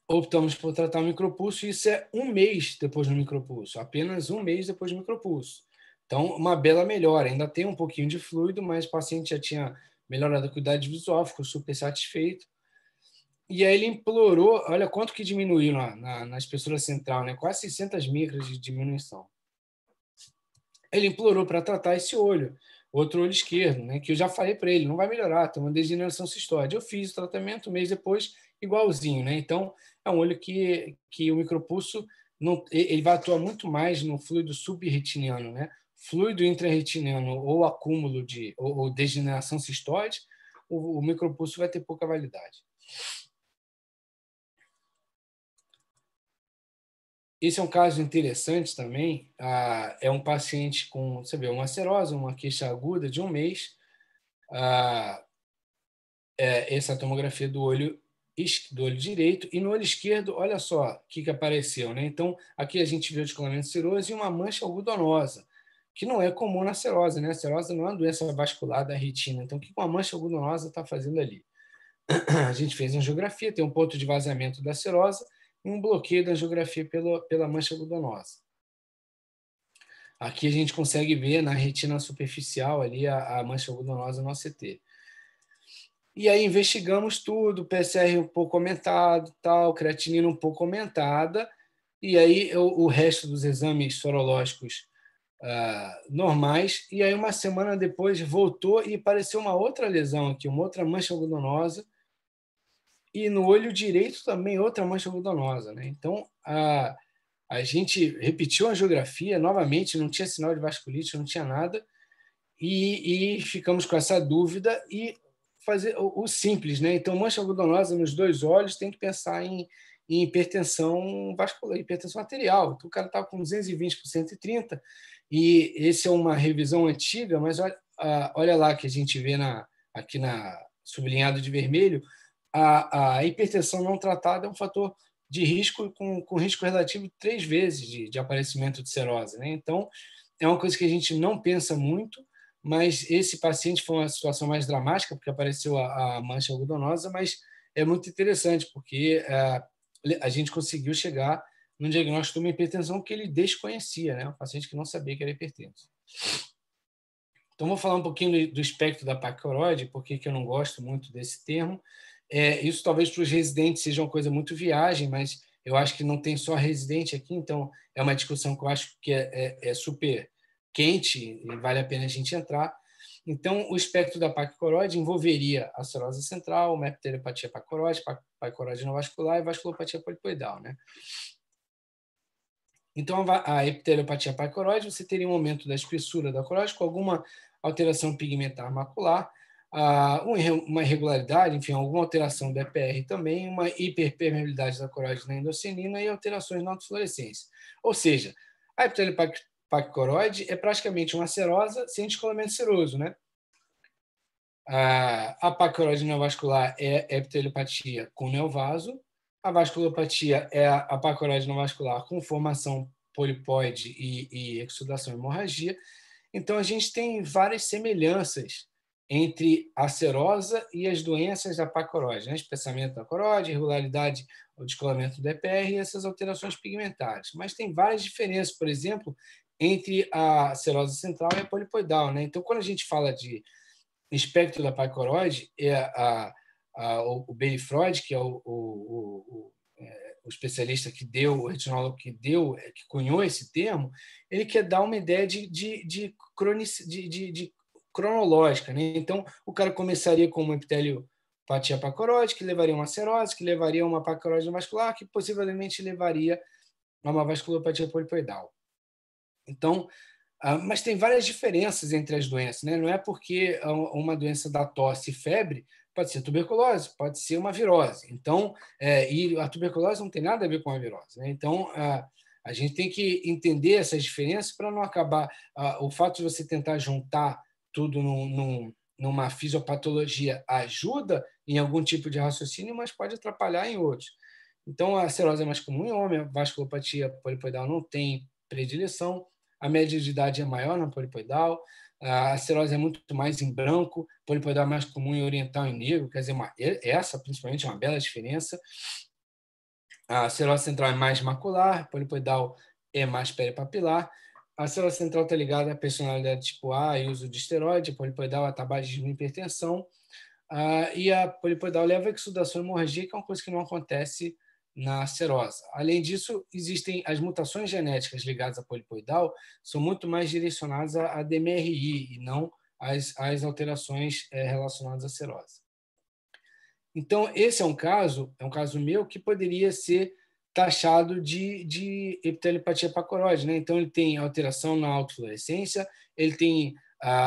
S2: Optamos por tratar o micropulso, e isso é 1 mês depois do micropulso, apenas 1 mês depois do micropulso. Então, uma bela melhora. Ainda tem um pouquinho de fluido, mas o paciente já tinha melhorado a acuidade visual, ficou super satisfeito. E aí ele implorou, olha quanto que diminuiu na espessura central, né? Quase 600 micras de diminuição. Ele implorou para tratar esse olho, outro olho esquerdo, né? Que eu já falei para ele, não vai melhorar, tem uma degeneração cistoide. Eu fiz o tratamento, 1 mês depois, igualzinho, né? Então, é um olho que o micropulso ele vai atuar muito mais no fluido subretiniano, né? Fluido intrarretiniano ou acúmulo ou degeneração cistoide, o micropulso vai ter pouca validade. Esse é um caso interessante também. É um paciente com, você vê, uma serose, uma queixa aguda de 1 mês. Essa tomografia do olho direito. E no olho esquerdo, olha só o que apareceu, né? Então, aqui a gente vê o descolamento seroso e uma mancha algodonosa, que não é comum na serose, né? A serose não é uma doença vascular da retina. Então, o que uma mancha algodonosa está fazendo ali? A gente fez angiografia, tem um ponto de vazamento da serosa, um bloqueio da angiografia pela mancha algodonosa. Aqui a gente consegue ver na retina superficial ali a mancha algodonosa no OCT. E aí investigamos tudo, PCR um pouco aumentado, tal, creatinina um pouco aumentada, e aí o resto dos exames sorológicos normais, e aí uma semana depois voltou e apareceu uma outra lesão aqui, uma outra mancha algodonosa, e no olho direito também outra mancha algodonosa, né? Então, a gente repetiu a angiografia novamente, não tinha sinal de vasculite, não tinha nada, e ficamos com essa dúvida e fazer o simples, né? Então, mancha algodonosa nos 2 olhos, tem que pensar em hipertensão vascular, hipertensão arterial. Então, o cara estava com 220 por 130, e esse é uma revisão antiga, mas olha lá que a gente vê aqui sublinhado de vermelho, a hipertensão não tratada é um fator de risco com risco relativo 3 vezes de aparecimento de serose, né? Então, é uma coisa que a gente não pensa muito, mas esse paciente foi uma situação mais dramática, porque apareceu a mancha algodonosa, mas é muito interessante, porque a gente conseguiu chegar no diagnóstico de uma hipertensão que ele desconhecia, né? Um paciente que não sabia que era hipertenso. Então, vou falar um pouquinho do espectro da paqueroide, porque eu não gosto muito desse termo. Isso talvez para os residentes seja uma coisa muito viagem, mas eu acho que não tem só residente aqui, então é uma discussão que eu acho que é super quente e vale a pena a gente entrar. Então, o espectro da paqueroide envolveria a cirrose central, uma epiteliopatia paqueroide, paqueroide não vascular e vasculopatia polipoidal, né? Então, a epiteliopatia paqueroide, você teria um aumento da espessura da coroide com alguma alteração pigmentar macular, uma irregularidade, enfim, alguma alteração do EPR também, uma hiperpermeabilidade da coroide na endossenina e alterações na autofluorescência. Ou seja, a epiteliopatia paqueroide é praticamente uma serosa sem descolamento seroso, né? A paqueroide neovascular é epiteliopatia com neovaso, a vasculopatia é a paqueroide neovascular com formação polipoide e exudação e hemorragia. Então, a gente tem várias semelhanças entre a serosa e as doenças da paqueroide, né? Espessamento da coroide, irregularidade ou descolamento do EPR e essas alterações pigmentares. Mas tem várias diferenças, por exemplo, entre a serose central e a polipoidal, né? Então, quando a gente fala de espectro da paqueroide, o Bailey Freud, que é o especialista que deu, o retinólogo que cunhou esse termo, ele quer dar uma ideia de cronológica, né? Então, o cara começaria com uma epiteliopatia paqueroide, que levaria a uma serose, que levaria a uma paqueroide vascular, que possivelmente levaria a uma vasculopatia polipoidal. Então, mas tem várias diferenças entre as doenças, né? Não é porque uma doença da tosse e febre pode ser tuberculose, pode ser uma virose. Então, e a tuberculose não tem nada a ver com a virose, né? Então, a gente tem que entender essas diferenças para não acabar. O fato de você tentar juntar tudo numa fisiopatologia ajuda em algum tipo de raciocínio, mas pode atrapalhar em outros. Então, a cirrose é mais comum em homem, a vasculopatia polipoidal não tem predileção, a média de idade é maior na polipoidal, a cirrose é muito mais em branco, polipoidal é mais comum em oriental e negro, quer dizer, essa principalmente é uma bela diferença. A cirrose central é mais macular, polipoidal é mais peripapilar. A cirrose central está ligada à personalidade tipo A e uso de esteroide, a polipoidal a tabagismo e hipertensão. E a polipoidal leva a exudação e hemorragia, que é uma coisa que não acontece na serosa. Além disso, existem as mutações genéticas ligadas à polipoidal, são muito mais direcionadas à DMRI e não às alterações relacionadas à serose. Então, esse é um caso meu que poderia ser taxado de epiteliopatia paqueroide, né? Então, ele tem alteração na autofluorescência, ele tem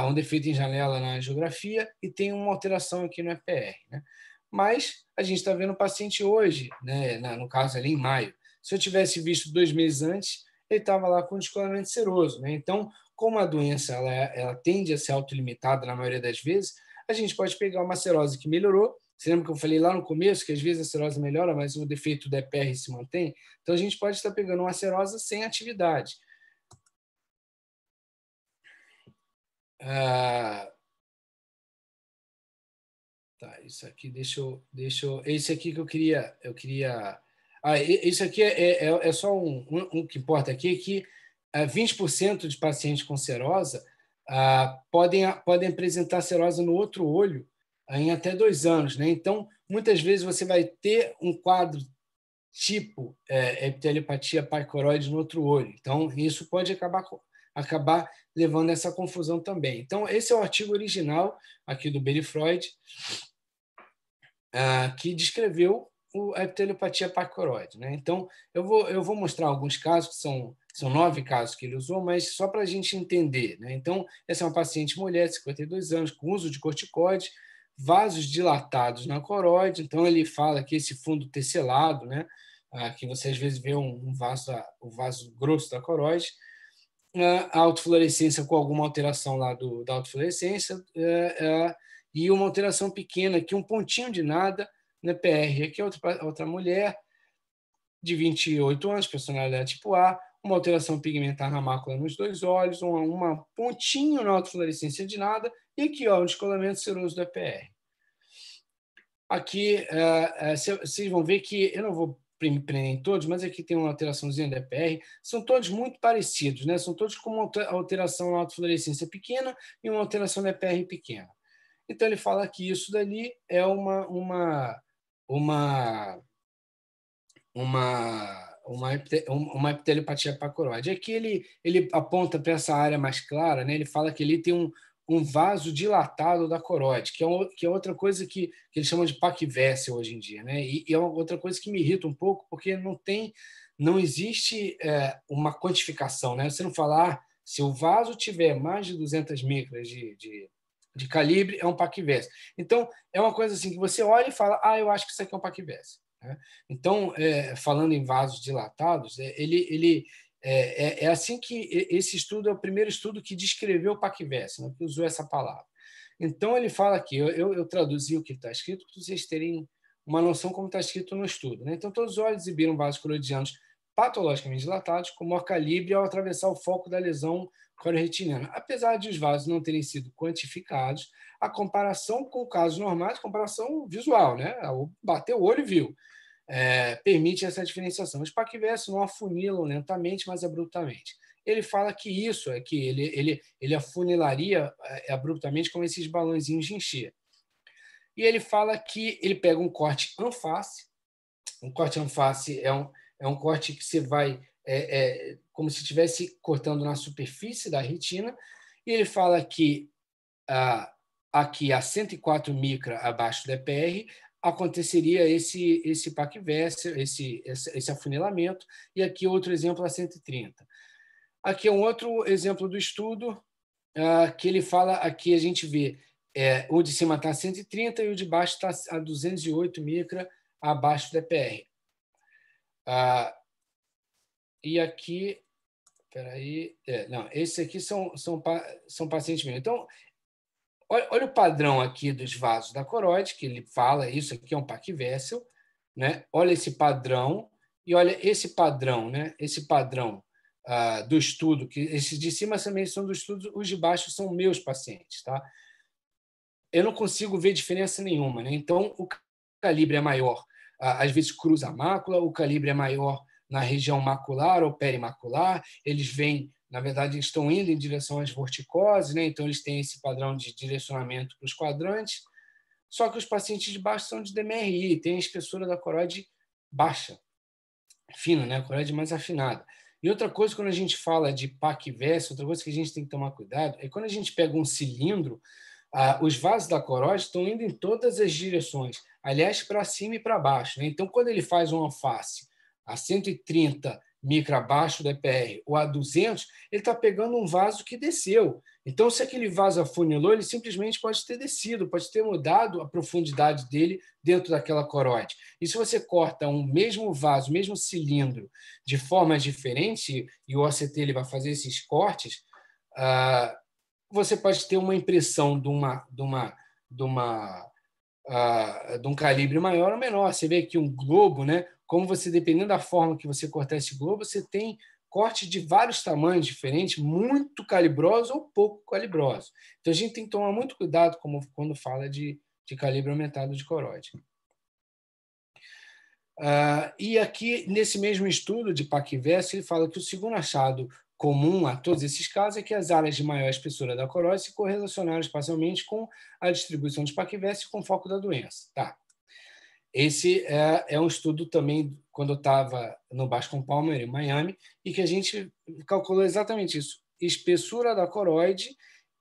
S2: um defeito em janela na angiografia e tem uma alteração aqui no EPR, né? Mas a gente está vendo o paciente hoje, né? No caso ali em maio. Se eu tivesse visto 2 meses antes, ele estava lá com descolamento seroso, né? Então, como a doença ela tende a ser autolimitada na maioria das vezes, a gente pode pegar uma serose que melhorou. Você lembra que eu falei lá no começo que às vezes a serose melhora, mas o defeito do EPR se mantém? Então, a gente pode estar pegando uma serose sem atividade. Tá, isso aqui, deixa eu. Esse aqui que eu queria. Isso aqui é só um que importa aqui, que 20% de pacientes com serosa podem apresentar serose no outro olho em até 2 anos, né? Então, muitas vezes você vai ter um quadro tipo epiteliopatia paqueroide no outro olho. Então, isso pode acabar levando a essa confusão também. Então, esse é o artigo original aqui do Bailey Freud, que descreveu a epiteliopatia paqueroide, né? Então, eu vou mostrar alguns casos, que são 9 casos que ele usou, mas só para a gente entender, né? Então, essa é uma paciente mulher, 52 anos, com uso de corticoide, vasos dilatados na coroide. Então, ele fala que esse fundo tecelado, né? Que você às vezes vê o vaso grosso da coroide, a autofluorescência com alguma alteração lá da autofluorescência, e uma alteração pequena aqui, um pontinho de nada na PR. Aqui é outra mulher de 28 anos, personalidade tipo A, uma alteração pigmentar na mácula nos 2 olhos, uma pontinho na autofluorescência de nada, e aqui um descolamento seroso do EPR. Aqui, vocês vão ver que eu não vou prender em todos, mas aqui tem uma alteraçãozinha da EPR. São todos muito parecidos, né? São todos com uma alteração na autofluorescência pequena e uma alteração da EPR pequena. Então, ele fala que isso dali é uma epitelipatia pacoróide. Aqui ele aponta para essa área mais clara, né? Ele fala que ele tem um vaso dilatado da coroide, que é outra coisa que eles chamam de paquivérsia hoje em dia, né? E é outra coisa que me irrita um pouco, porque não existe uma quantificação, né? Você não fala, se o vaso tiver mais de 200 micras de calibre, é um paquivérsia. Então, é uma coisa assim que você olha e fala, eu acho que isso aqui é um paquivérsia. Então, falando em vasos dilatados, é assim que esse estudo é o primeiro estudo que descreveu o paquivérsia, né, que usou essa palavra. Então, ele fala aqui, eu traduzi o que está escrito para vocês terem uma noção como está escrito no estudo. Né? Então, todos os olhos exibiram vasos coroidianos patologicamente dilatados, com maior calibre ao atravessar o foco da lesão cororetiniana. Apesar de os vasos não terem sido quantificados, a comparação com casos normais, comparação visual, né? Bateu o olho e viu, permite essa diferenciação. Os paquivérsios não afunilam lentamente, mas abruptamente. Ele fala que isso é que ele afunilaria abruptamente como esses balãozinhos de encher. E ele fala que ele pega um corte anface. Um corte anface é um corte que você vai como se estivesse cortando na superfície da retina. E ele fala que aqui a 104 micra abaixo do EPR aconteceria esse paquivérsia, esse afunilamento, e aqui outro exemplo a 130. Aqui é um outro exemplo do estudo que ele fala, aqui a gente vê o de cima está a 130 e o de baixo está a 208 micra abaixo do EPR. E aqui, peraí, não, esses aqui são pacientes meus. Então, olha o padrão aqui dos vasos da coroide, que ele fala, isso aqui é um paquivérsil, né? Olha esse padrão, e olha esse padrão, né? Esse padrão do estudo, que esses de cima também são do estudo, os de baixo são meus pacientes, tá? Eu não consigo ver diferença nenhuma, né? Então, o calibre é maior, às vezes cruza a mácula, o calibre é maior na região macular ou perimacular, eles vêm, na verdade, eles estão indo em direção às vorticoses, né? Então eles têm esse padrão de direcionamento para os quadrantes, só que os pacientes de baixo são de DMRI, tem a espessura da coroide baixa, fina, né? A coroide mais afinada. E outra coisa, quando a gente fala de paquivérsia, outra coisa que a gente tem que tomar cuidado é quando a gente pega um cilindro, os vasos da coroide estão indo em todas as direções, aliás, para cima e para baixo, né? Então, quando ele faz uma face a 130 micra abaixo do EPR ou a 200, ele está pegando um vaso que desceu. Então, se aquele vaso afunilou, ele simplesmente pode ter descido, pode ter mudado a profundidade dele dentro daquela coroide. E se você corta um mesmo vaso, mesmo cilindro, de forma diferente, e o OCT ele vai fazer esses cortes, você pode ter uma impressão de um calibre maior ou menor. Você vê aqui um globo, né? Como você, dependendo da forma que você cortar esse globo, você tem corte de vários tamanhos diferentes, muito calibrosos ou pouco calibrosos. Então, a gente tem que tomar muito cuidado quando fala de calibre aumentado de coroide. E aqui, nesse mesmo estudo de paquivérsia, ele fala que o segundo achado comum a todos esses casos é que as áreas de maior espessura da coroide se correlacionaram espacialmente com a distribuição de paquivérsia com foco da doença. Tá. Esse é um estudo também, quando eu estava no Bascom Palmer, em Miami, e que a gente calculou exatamente isso, espessura da coroide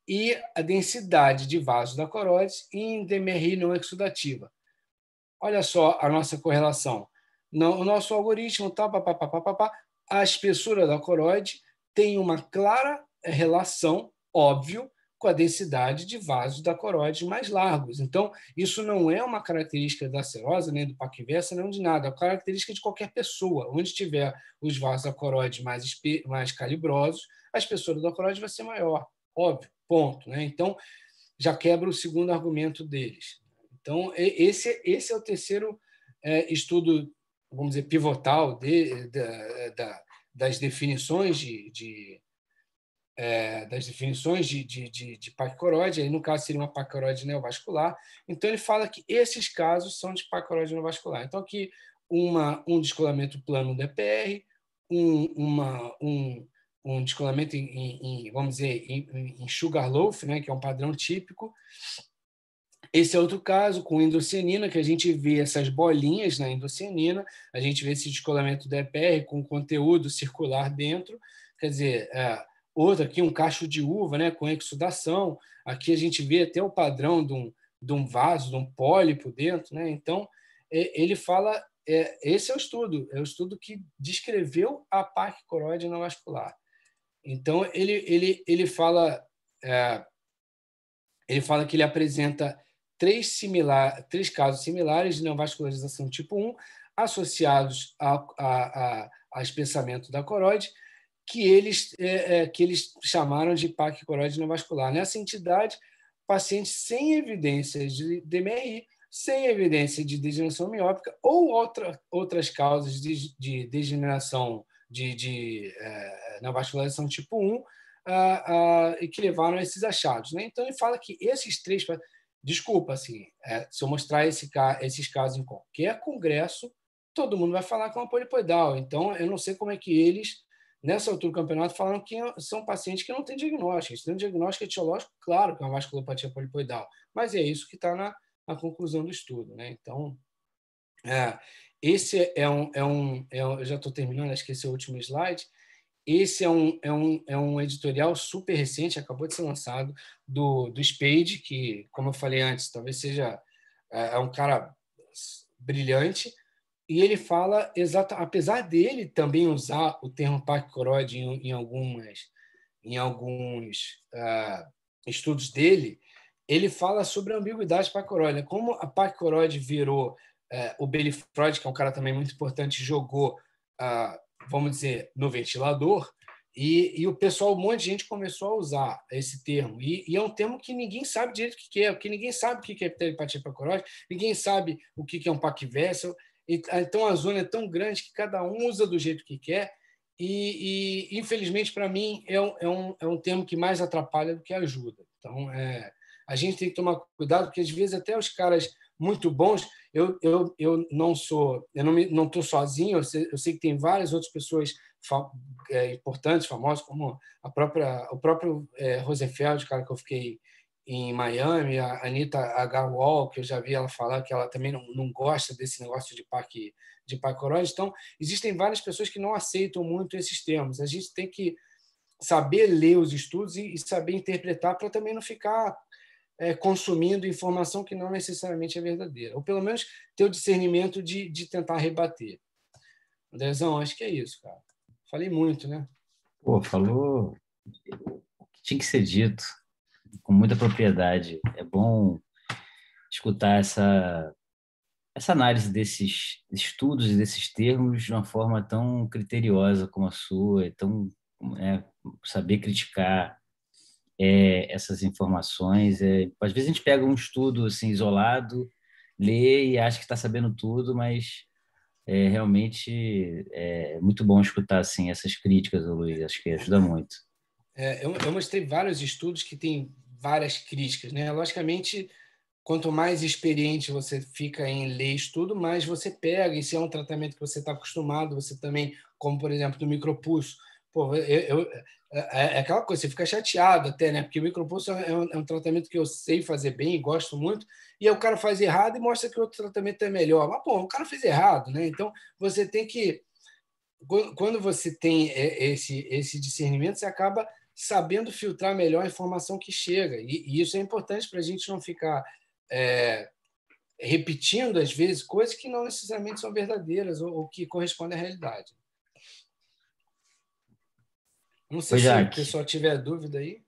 S2: e a densidade de vasos da coroide em DMRI não exudativa. Olha só a nossa correlação. O nosso algoritmo, a espessura da coroide tem uma clara relação, óbvio, com a densidade de vasos da coroide mais largos. Então, isso não é uma característica da serosa, nem do paquivérsia, não de nada. É uma característica de qualquer pessoa. Onde tiver os vasos da coroide mais calibrosos, a espessura da coroide vai ser maior. Óbvio, ponto. Né? Então, já quebra o segundo argumento deles. Então, esse é o terceiro estudo, vamos dizer, pivotal das definições das definições de paquicoróide, aí no caso seria uma paquicoróide neovascular. Então, ele fala que esses casos são de paquicoróide neovascular. Então, aqui, um descolamento plano do EPR, um descolamento vamos dizer, em Sugarloaf, né, que é um padrão típico. Esse é outro caso, com endocianina, que a gente vê essas bolinhas na endocianina, a gente vê esse descolamento do EPR com conteúdo circular dentro, quer dizer, outro aqui, um cacho de uva, né, com exudação, aqui a gente vê até o padrão de um vaso, de um pólipo dentro, né? Então, ele fala, esse é o estudo que descreveu a paquicoróide não vascular. Então, ele fala que ele apresenta três casos similares de neovascularização tipo 1 associados a espessamento da coroide, que eles chamaram de paquicoróide neovascular. Nessa entidade, pacientes sem evidências de DMRI, sem evidência de degeneração miópica ou outras causas de degeneração de neovascularização tipo 1, e que levaram a esses achados. Né? Então, ele fala que esses três... Desculpa, assim, se eu mostrar esses casos em qualquer congresso, todo mundo vai falar que é uma polipoidal. Então, eu não sei como é que eles, nessa altura do campeonato, falaram que são pacientes que não têm diagnóstico. Eles têm um diagnóstico etiológico, claro que é uma vasculopatia polipoidal, mas é isso que está na conclusão do estudo. Né? Então, esse eu já estou terminando, acho que esse é o último slide. Esse é um editorial super recente, acabou de ser lançado, do Spade, que, como eu falei antes, talvez seja um cara brilhante, e ele fala, apesar dele também usar o termo paquicoróide em alguns estudos dele, ele fala sobre a ambiguidade paquicoróide, como a paquicoróide virou o Belifrode, que é um cara também muito importante, jogou vamos dizer, no ventilador, e o pessoal, um monte de gente começou a usar esse termo. E é um termo que ninguém sabe direito o que é, porque ninguém sabe o que é telepatia paquicoróide, ninguém sabe o que é um paquivessel. Então, a zona é tão grande que cada um usa do jeito que quer, e infelizmente, para mim, é um termo que mais atrapalha do que ajuda. Então, a gente tem que tomar cuidado, porque às vezes até os caras muito bons. Eu não estou sozinho. Eu sei que tem várias outras pessoas importantes, famosas, como o próprio Rosenfeld, cara que eu fiquei em Miami, a Anita Agarwal, que eu já vi ela falar que ela também não gosta desse negócio de paquicoróide. Então, existem várias pessoas que não aceitam muito esses termos. A gente tem que saber ler os estudos e saber interpretar para também não ficar consumindo informação que não necessariamente é verdadeira. Ou, pelo menos, ter o discernimento de tentar rebater. Andrezão, acho que é isso, cara. Falei muito, né?
S1: Pô, falou o que tinha que ser dito, com muita propriedade. É bom escutar essa análise desses estudos e desses termos de uma forma tão criteriosa como a sua, saber criticar essas informações. Às vezes a gente pega um estudo assim, isolado, lê e acha que está sabendo tudo, mas realmente é muito bom escutar assim, essas críticas, Luiz. Acho que ajuda muito.
S2: Eu mostrei vários estudos que têm várias críticas, né? Logicamente, quanto mais experiente você fica em ler estudo, mais você pega. E se é um tratamento que você está acostumado, você também, como por exemplo do micropulso, pô, é aquela coisa, você fica chateado até, né? Porque o micropulso é um tratamento que eu sei fazer bem e gosto muito, e aí o cara faz errado e mostra que o outro tratamento é melhor. Mas, pô, o cara fez errado, né? Então, você tem que... Quando você tem esse discernimento, você acaba sabendo filtrar melhor a informação que chega. E isso é importante para a gente não ficar repetindo, às vezes, coisas que não necessariamente são verdadeiras ou que correspondem à realidade. Não sei
S1: Oi,
S2: se o
S1: Jaque.
S2: pessoal tiver dúvida aí.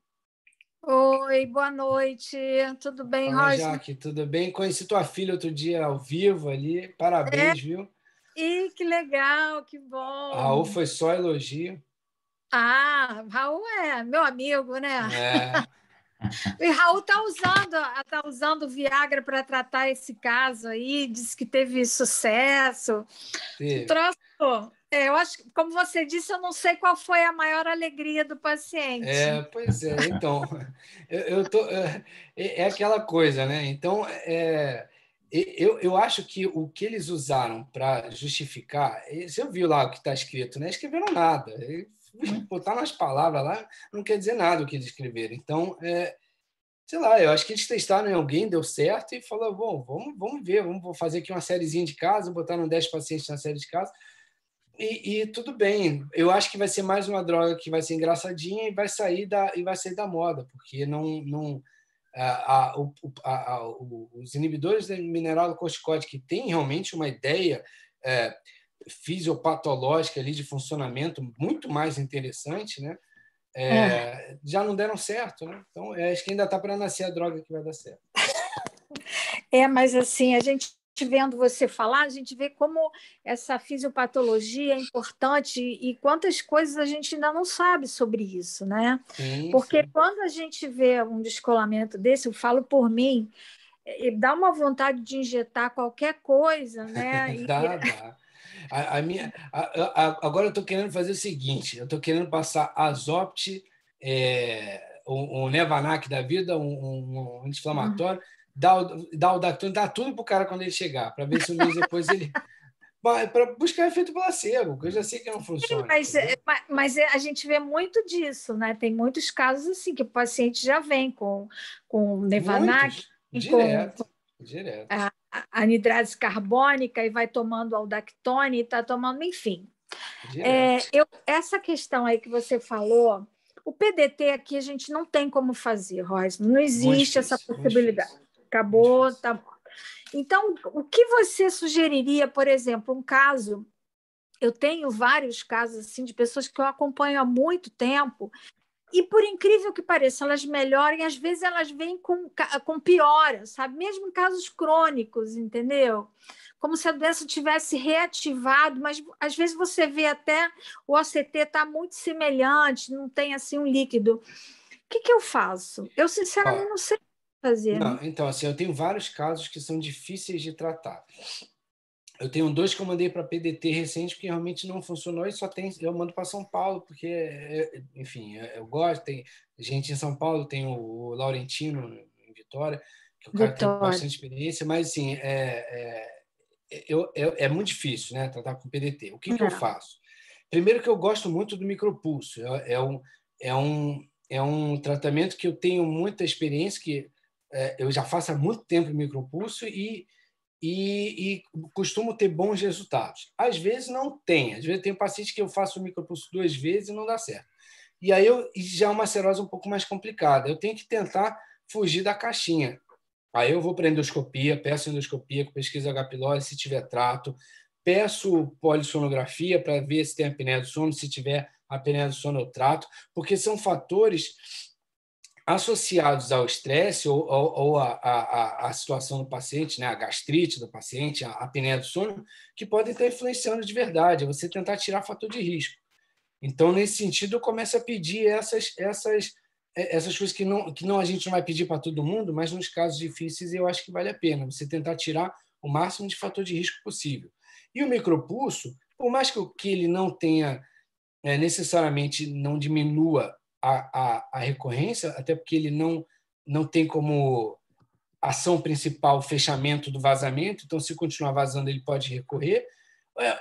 S3: Oi, boa noite. Tudo bem,
S2: Fala,
S3: Roger?
S2: Jaque, tudo bem? Conheci tua filha outro dia ao vivo ali. Parabéns, viu?
S3: Ih, que legal, que
S2: Raul
S3: bom.
S2: foi só elogio.
S3: Raul é meu amigo, né?
S2: É,
S3: E Raul tá usando Viagra para tratar esse caso aí, disse que teve sucesso. Um
S2: teve.
S3: troço Eu acho que, como você disse, eu não sei qual foi a maior alegria do paciente.
S2: Pois é, então, é aquela coisa, né? Então, eu acho que o que eles usaram para justificar, você viu lá o que está escrito, né? Escreveram nada. Botaram as palavras lá, não quer dizer nada o que eles escreveram. Então, sei lá, eu acho que eles testaram em alguém, deu certo e falaram, bom, vamos ver, vamos fazer aqui uma sériezinha de casos, botaram 10 pacientes na série de casos, e tudo bem. Eu acho que vai ser mais uma droga que vai ser engraçadinha e vai sair da moda, porque não os inibidores da mineralocorticoide que têm realmente uma ideia fisiopatológica ali de funcionamento muito mais interessante, né? Já não deram certo, né? Então, acho que ainda está para nascer a droga que vai dar certo.
S3: Mas assim, a gente vendo você falar, a gente vê como essa fisiopatologia é importante e quantas coisas a gente ainda não sabe sobre isso, né?
S2: Sim,
S3: Porque
S2: sim.
S3: quando a gente vê um descolamento desse, eu falo por mim, dá uma vontade de injetar qualquer coisa, né?
S2: Dá. Agora eu estou querendo fazer o seguinte: eu estou querendo passar Azopt, um Nevanac da vida, um anti-inflamatório, dar o Dactone, dar tudo para o cara quando ele chegar, para ver se um mês depois ele. Para buscar efeito placebo, porque eu já sei que não funciona.
S3: Mas a gente vê muito disso, né? Tem muitos casos assim que o paciente já vem com Nevanac,
S2: Muitos,
S3: com
S2: direto.
S3: a anidrase carbônica e vai tomando aldactone e está tomando, enfim.
S2: Direto.
S3: Essa questão aí que você falou, o PDT aqui a gente não tem como fazer, Rosa, não
S2: Muito
S3: existe essa
S2: difícil, muito
S3: possibilidade.
S2: difícil. Muito
S3: Acabou,
S2: difícil.
S3: tá. Então, o que você sugeriria, por exemplo, um caso? Eu tenho vários casos assim de pessoas que eu acompanho há muito tempo e, por incrível que pareça, elas melhoram e às vezes elas vêm com piora, sabe? Mesmo em casos crônicos, entendeu? Como se a doença tivesse reativado, mas às vezes você vê até o OCT está muito semelhante, não tem assim um líquido. O que eu faço? Eu,
S2: Ó,
S3: sinceramente, não sei o que fazer.
S2: não, então, assim, eu tenho vários casos que são difíceis de tratar. Eu tenho 2 que eu mandei para PDT recente porque realmente não funcionou e só tem. Eu mando para São Paulo, porque, enfim, eu gosto. Tem gente em São Paulo, tem o Laurentino em Vitória, que o cara tem
S3: Vitória.
S2: bastante experiência, mas, assim, é muito difícil, né, tratar com PDT. O que eu faço? Primeiro, que eu gosto muito do micropulso. É um tratamento que eu tenho muita experiência, que eu já faço há muito tempo micropulso e costumo ter bons resultados. Às vezes não tem. Às vezes tem paciente que eu faço o micropulso 2 vezes e não dá certo. E aí já é uma serose um pouco mais complicada. Eu tenho que tentar fugir da caixinha. Aí eu vou para endoscopia, peço endoscopia com pesquisa H. pylori, se tiver trato, peço polissonografia para ver se tem apneia do sono, se tiver apneia do sono eu trato, porque são fatores associados ao estresse ou à situação do paciente, né, a gastrite do paciente, a apneia do sono, que podem estar influenciando de verdade, é você tentar tirar fator de risco. Então, nesse sentido, eu começo a pedir essas coisas que a gente não vai pedir para todo mundo, mas nos casos difíceis eu acho que vale a pena você tentar tirar o máximo de fator de risco possível. E o micropulso, por mais que ele não tenha necessariamente não diminua a recorrência, até porque ele não tem como ação principal o fechamento do vazamento, então, se continuar vazando, ele pode recorrer.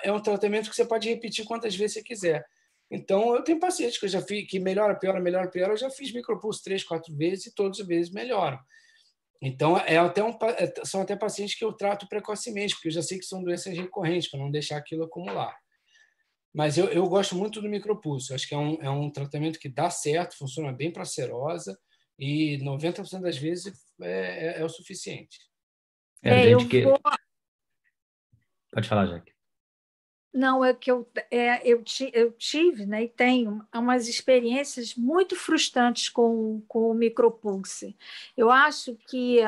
S2: É um tratamento que você pode repetir quantas vezes você quiser. Então, eu tenho pacientes que eu já fiz, que melhora, piora, melhora, piora, eu já fiz micropulso 3, 4 vezes e todas as vezes melhoram. Então, são até pacientes que eu trato precocemente, porque eu já sei que são doenças recorrentes, para não deixar aquilo acumular. Mas eu gosto muito do micropulso. Acho que é um tratamento que dá certo, funciona bem para a serosa e 90% das vezes é o suficiente.
S1: Gente que... Pode falar, Jaque.
S3: Não, é que eu tive, né, e tenho umas experiências muito frustrantes com o micropulse. Eu acho que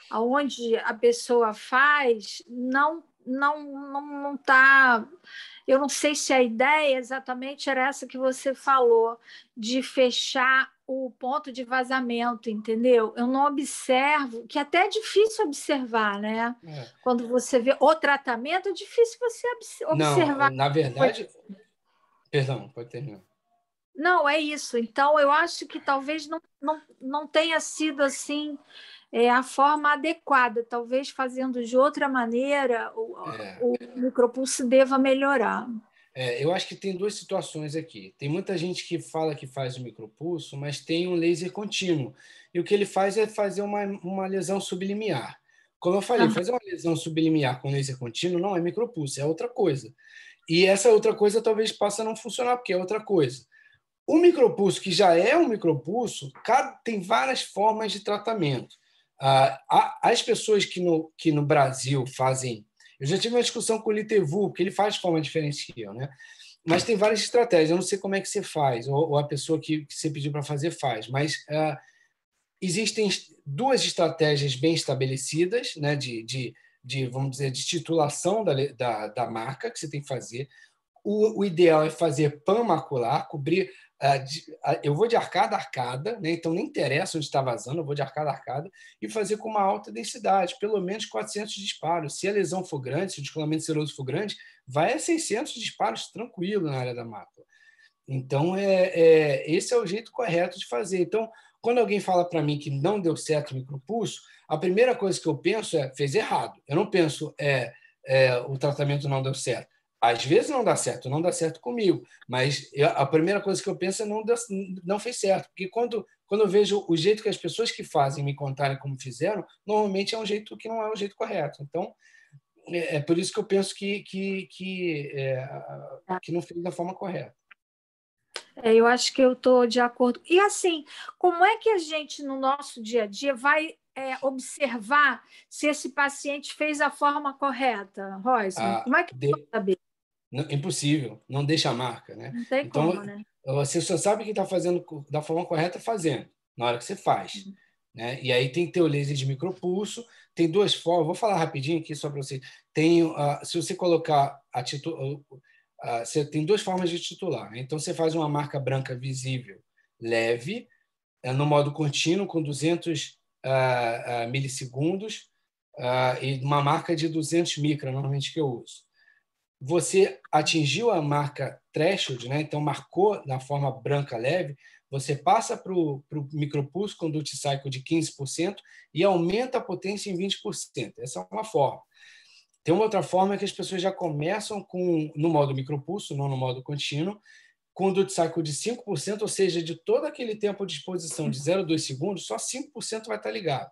S3: aonde a pessoa faz não está. Eu não sei se a ideia exatamente era essa que você falou, de fechar o ponto de vazamento, entendeu? Eu não observo, que até é difícil observar, né? Quando você vê o tratamento, é difícil você observar.
S2: Não, na verdade... Perdão, pode terminar.
S3: Não, é isso. Então, eu acho que talvez não tenha sido assim a forma adequada. Talvez fazendo de outra maneira, o micropulso deva melhorar.
S2: Eu acho que tem duas situações aqui. Tem muita gente que fala que faz o micropulso, mas tem um laser contínuo. E o que ele faz é fazer uma lesão sublimiar. Como eu falei, fazer uma lesão sublimiar com laser contínuo não é micropulso, é outra coisa. E essa outra coisa talvez possa não funcionar, porque é outra coisa. O micropulso, que já é um micropulso, tem várias formas de tratamento. As pessoas que no Brasil fazem... Eu já tive uma discussão com o Litevu, porque ele faz de forma diferente que eu, né? Mas tem várias estratégias. Eu não sei como é que você faz, ou a pessoa que você pediu para fazer faz, mas existem duas estratégias bem estabelecidas, né, vamos dizer, de titulação da marca que você tem que fazer. O ideal é fazer PAN macular, cobrir... eu vou de arcada a arcada, né? Então nem interessa onde está vazando, eu vou de arcada a arcada e fazer com uma alta densidade, pelo menos 400 disparos. Se a lesão for grande, se o descolamento seroso for grande, vai a 600 disparos tranquilo na área da mácula. Então, esse é o jeito correto de fazer. Então, quando alguém fala para mim que não deu certo o micropulso, a primeira coisa que eu penso fez errado. Eu não penso o tratamento não deu certo. Às vezes não dá certo comigo, mas a primeira coisa que eu penso é não fez certo, porque quando eu vejo o jeito que as pessoas que fazem me contarem como fizeram, normalmente é um jeito que não é o jeito correto. Então, é por isso que eu penso que não fez da forma correta.
S3: Eu acho que eu estou de acordo. E assim, como é que a gente, no nosso dia a dia, vai observar se esse paciente fez a forma correta, Rosman? Como é que eu vou saber?
S2: Impossível, não deixa a marca, né?
S3: Não tem
S2: então,
S3: como, né?
S2: Você só sabe que está fazendo da forma correta fazendo, na hora que você faz. Né? E aí tem que ter o laser de micropulso, tem duas formas, vou falar rapidinho aqui só para você. Se você colocar você tem duas formas de titular. Né? Então, você faz uma marca branca visível leve, no modo contínuo, com 200 milissegundos, e uma marca de 200 micra, normalmente que eu uso. Você atingiu a marca threshold, né? Então marcou na forma branca leve, você passa para o micropulso com Conduct Cycle de 15% e aumenta a potência em 20%. Essa é uma forma. Tem uma outra forma que as pessoas já começam no modo micropulso, não no modo contínuo, com Conduct Cycle de 5%, ou seja, de todo aquele tempo de exposição de 0 a 2 segundos, só 5% vai estar ligado.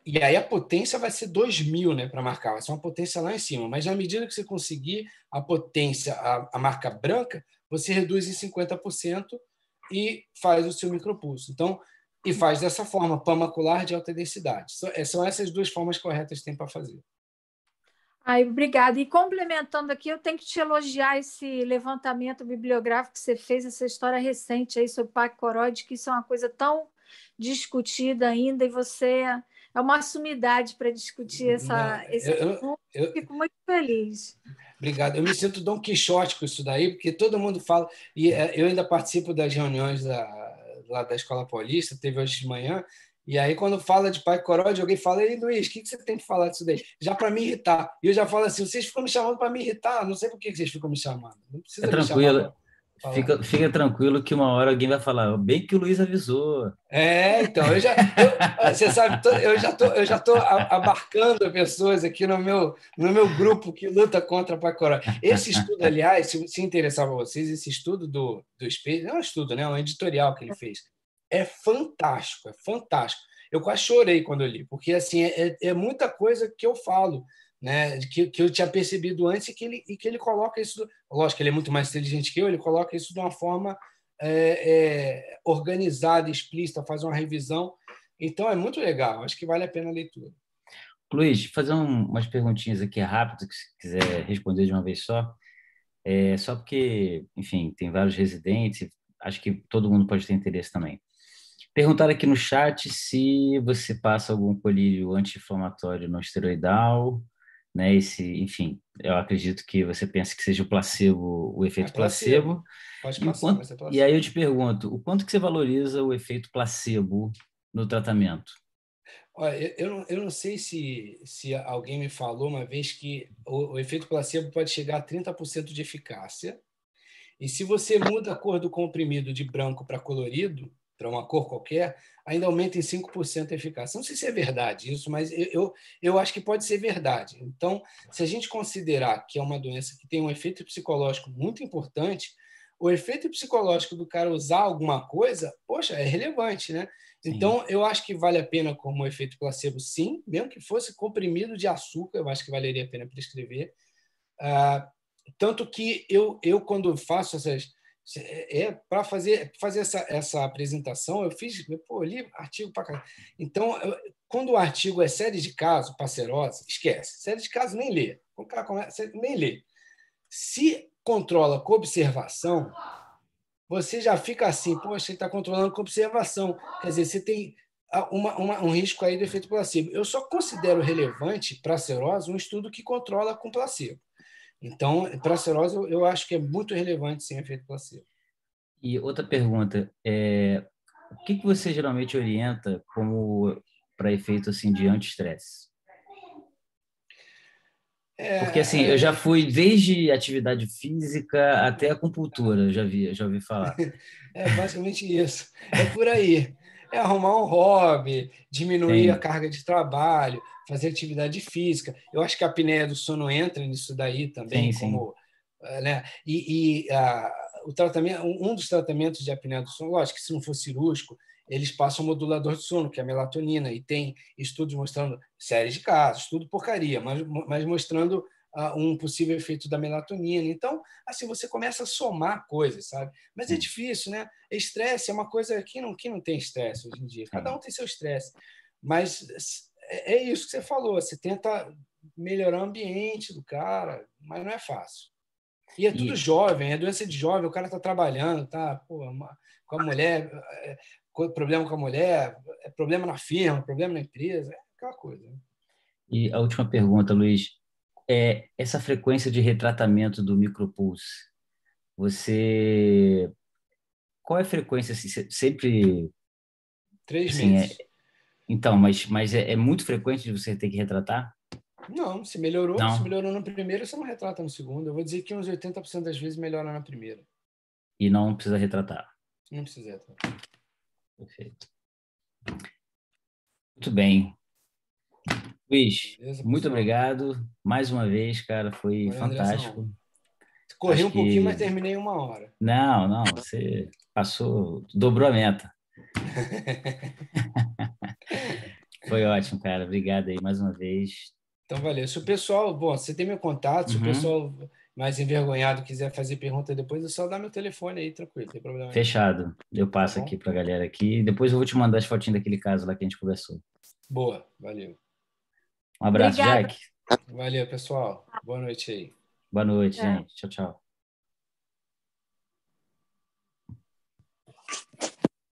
S2: E aí a potência vai ser 2.000, né, para marcar, vai ser uma potência lá em cima. Mas na medida que você conseguir a potência, a marca branca, você reduz em 50% e faz o seu micropulso. Então, e faz dessa forma, PAN macular de alta densidade. São essas duas formas corretas que tem para fazer.
S3: Obrigada. E complementando aqui, eu tenho que te elogiar esse levantamento bibliográfico que você fez, essa história recente aí sobre o Parque Coroide, que isso é uma coisa tão discutida ainda, e você é uma sumidade para discutir esse assunto. Fico muito feliz.
S2: Obrigado. Eu me sinto Dom Quixote com isso daí, porque todo mundo fala, e eu ainda participo das reuniões lá da Escola Paulista, teve hoje de manhã, e aí quando fala de Parque Coroide, alguém fala: "Ei, Luiz, o que você tem que falar disso daí?" Já para me irritar. E eu já falo assim: "Vocês ficam me chamando para me irritar, não sei por que vocês ficam me chamando. Não precisa me chamar."
S1: Fica tranquilo que uma hora alguém vai falar: "Bem que o Luiz avisou."
S2: Então, você sabe, eu já tô abarcando pessoas aqui no meu grupo que luta contra a Parque Coroide. Esse estudo, aliás, se interessar para vocês, esse estudo do Space, não é um estudo, né? É um editorial que ele fez. É fantástico, é fantástico. Eu quase chorei quando eu li, porque assim, é muita coisa que eu falo, né, que eu tinha percebido antes e que ele coloca isso. Lógico que ele é muito mais inteligente que eu, ele coloca isso de uma forma organizada, explícita, faz uma revisão. Então, é muito legal. Acho que vale a pena a leitura.
S1: Luiz, fazer umas perguntinhas aqui rápidas, que se quiser responder de uma vez só. Só porque, enfim, tem vários residentes, acho que todo mundo pode ter interesse também. Perguntaram aqui no chat se você passa algum colírio anti-inflamatório não esteroidal, né? Enfim, eu acredito que você pensa que seja o placebo, o
S2: É
S1: efeito
S2: placebo.
S1: placebo.
S2: Pode
S1: E,
S2: passar, mas é
S1: e aí
S2: placebo.
S1: eu te pergunto, o quanto que você valoriza o efeito placebo no tratamento?
S2: Olha, eu não sei se alguém me falou uma vez que o efeito placebo pode chegar a 30% de eficácia. E se você muda a cor do comprimido de branco para colorido, para uma cor qualquer, ainda aumenta em 5% a eficácia. Não sei se é verdade isso, mas eu acho que pode ser verdade. Então, se a gente considerar que é uma doença que tem um efeito psicológico muito importante, o efeito psicológico do cara usar alguma coisa, poxa, é relevante, né?
S1: Sim.
S2: Então, eu acho que vale a pena como efeito placebo, sim, mesmo que fosse comprimido de açúcar, eu acho que valeria a pena prescrever. Ah, tanto que eu quando faço essas para fazer essa apresentação, eu fiz, pô, eu li artigo para caramba. Então, quando o artigo é série de casos, parcerose, esquece. Série de casos nem lê. O cara começa, nem lê. Se controla com observação, você já fica assim, poxa, ele está controlando com observação. Quer dizer, você tem um risco aí do efeito placebo. Eu só considero relevante para a serose um estudo que controla com placebo. Então, para a serose, eu acho que é muito relevante sim o efeito placebo.
S1: E outra pergunta, o que você geralmente orienta como para efeito assim de anti-estresse? Porque assim, eu já
S2: É,
S1: fui desde atividade física até acupuntura, já ouvi falar.
S2: é basicamente isso. É por aí. É arrumar um hobby, diminuir a
S1: Sim,
S2: carga de trabalho, fazer atividade física. Eu acho que a apneia do sono entra nisso daí também,
S1: sim.
S2: como, né? O tratamento, um dos tratamentos de apneia do sono, lógico que se não for cirúrgico, eles passam o modulador de sono, que é a melatonina, e tem estudos mostrando séries de casos, tudo porcaria, mas mostrando um possível efeito da melatonina. Então, assim, você começa a somar coisas, sabe? Mas é
S1: Sim,
S2: difícil, né? Estresse é uma coisa que não tem estresse hoje em dia. Cada
S1: sim.
S2: um tem seu estresse. Mas é isso que você falou. Você tenta melhorar o ambiente do cara, mas não é fácil. E é tudo
S1: E,
S2: jovem, é doença de jovem. O cara está trabalhando, tá pô, com a mulher, problema com a mulher, problema na firma, problema na empresa, é aquela coisa. Né?
S1: e a última pergunta, Luiz, essa frequência de retratamento do micropulse, você, qual é a frequência, assim, sempre, assim,3
S2: meses.
S1: então, mas é muito frequente de você ter que retratar?
S2: Não, se
S1: Não,
S2: melhorou no primeiro, você não retrata no segundo. Eu vou dizer que uns 80% das vezes melhora na primeira.
S1: e não precisa retratar.
S2: Não precisa retratar.
S1: Perfeito. Muito bem. Luiz,
S2: Beleza,
S1: muito
S2: pessoal?
S1: obrigado. Mais uma vez, cara, foi
S2: Valeu, Andressão.
S1: fantástico.
S2: Corri
S1: Acho
S2: um pouquinho, mas
S1: que.
S2: terminei em 1 hora.
S1: Não, você passou, dobrou a meta. Foi ótimo, cara. Obrigado aí mais uma vez.
S2: Então, valeu. Se o pessoal, bom, você tem meu contato, se o
S1: Uhum.
S2: pessoal mais envergonhado quiser fazer pergunta depois, é só dar meu telefone aí, tranquilo, não tem problema não.
S1: Fechado. Eu
S2: Tá
S1: passo
S2: bom?
S1: aqui pra galera aqui. Depois eu vou te mandar as fotinhas daquele caso lá que a gente conversou.
S2: Boa, valeu.
S1: Um abraço,
S3: Obrigada.
S1: Jack.
S2: Valeu, pessoal. Boa noite aí.
S1: Boa noite,
S3: É.
S1: gente. Tchau, tchau.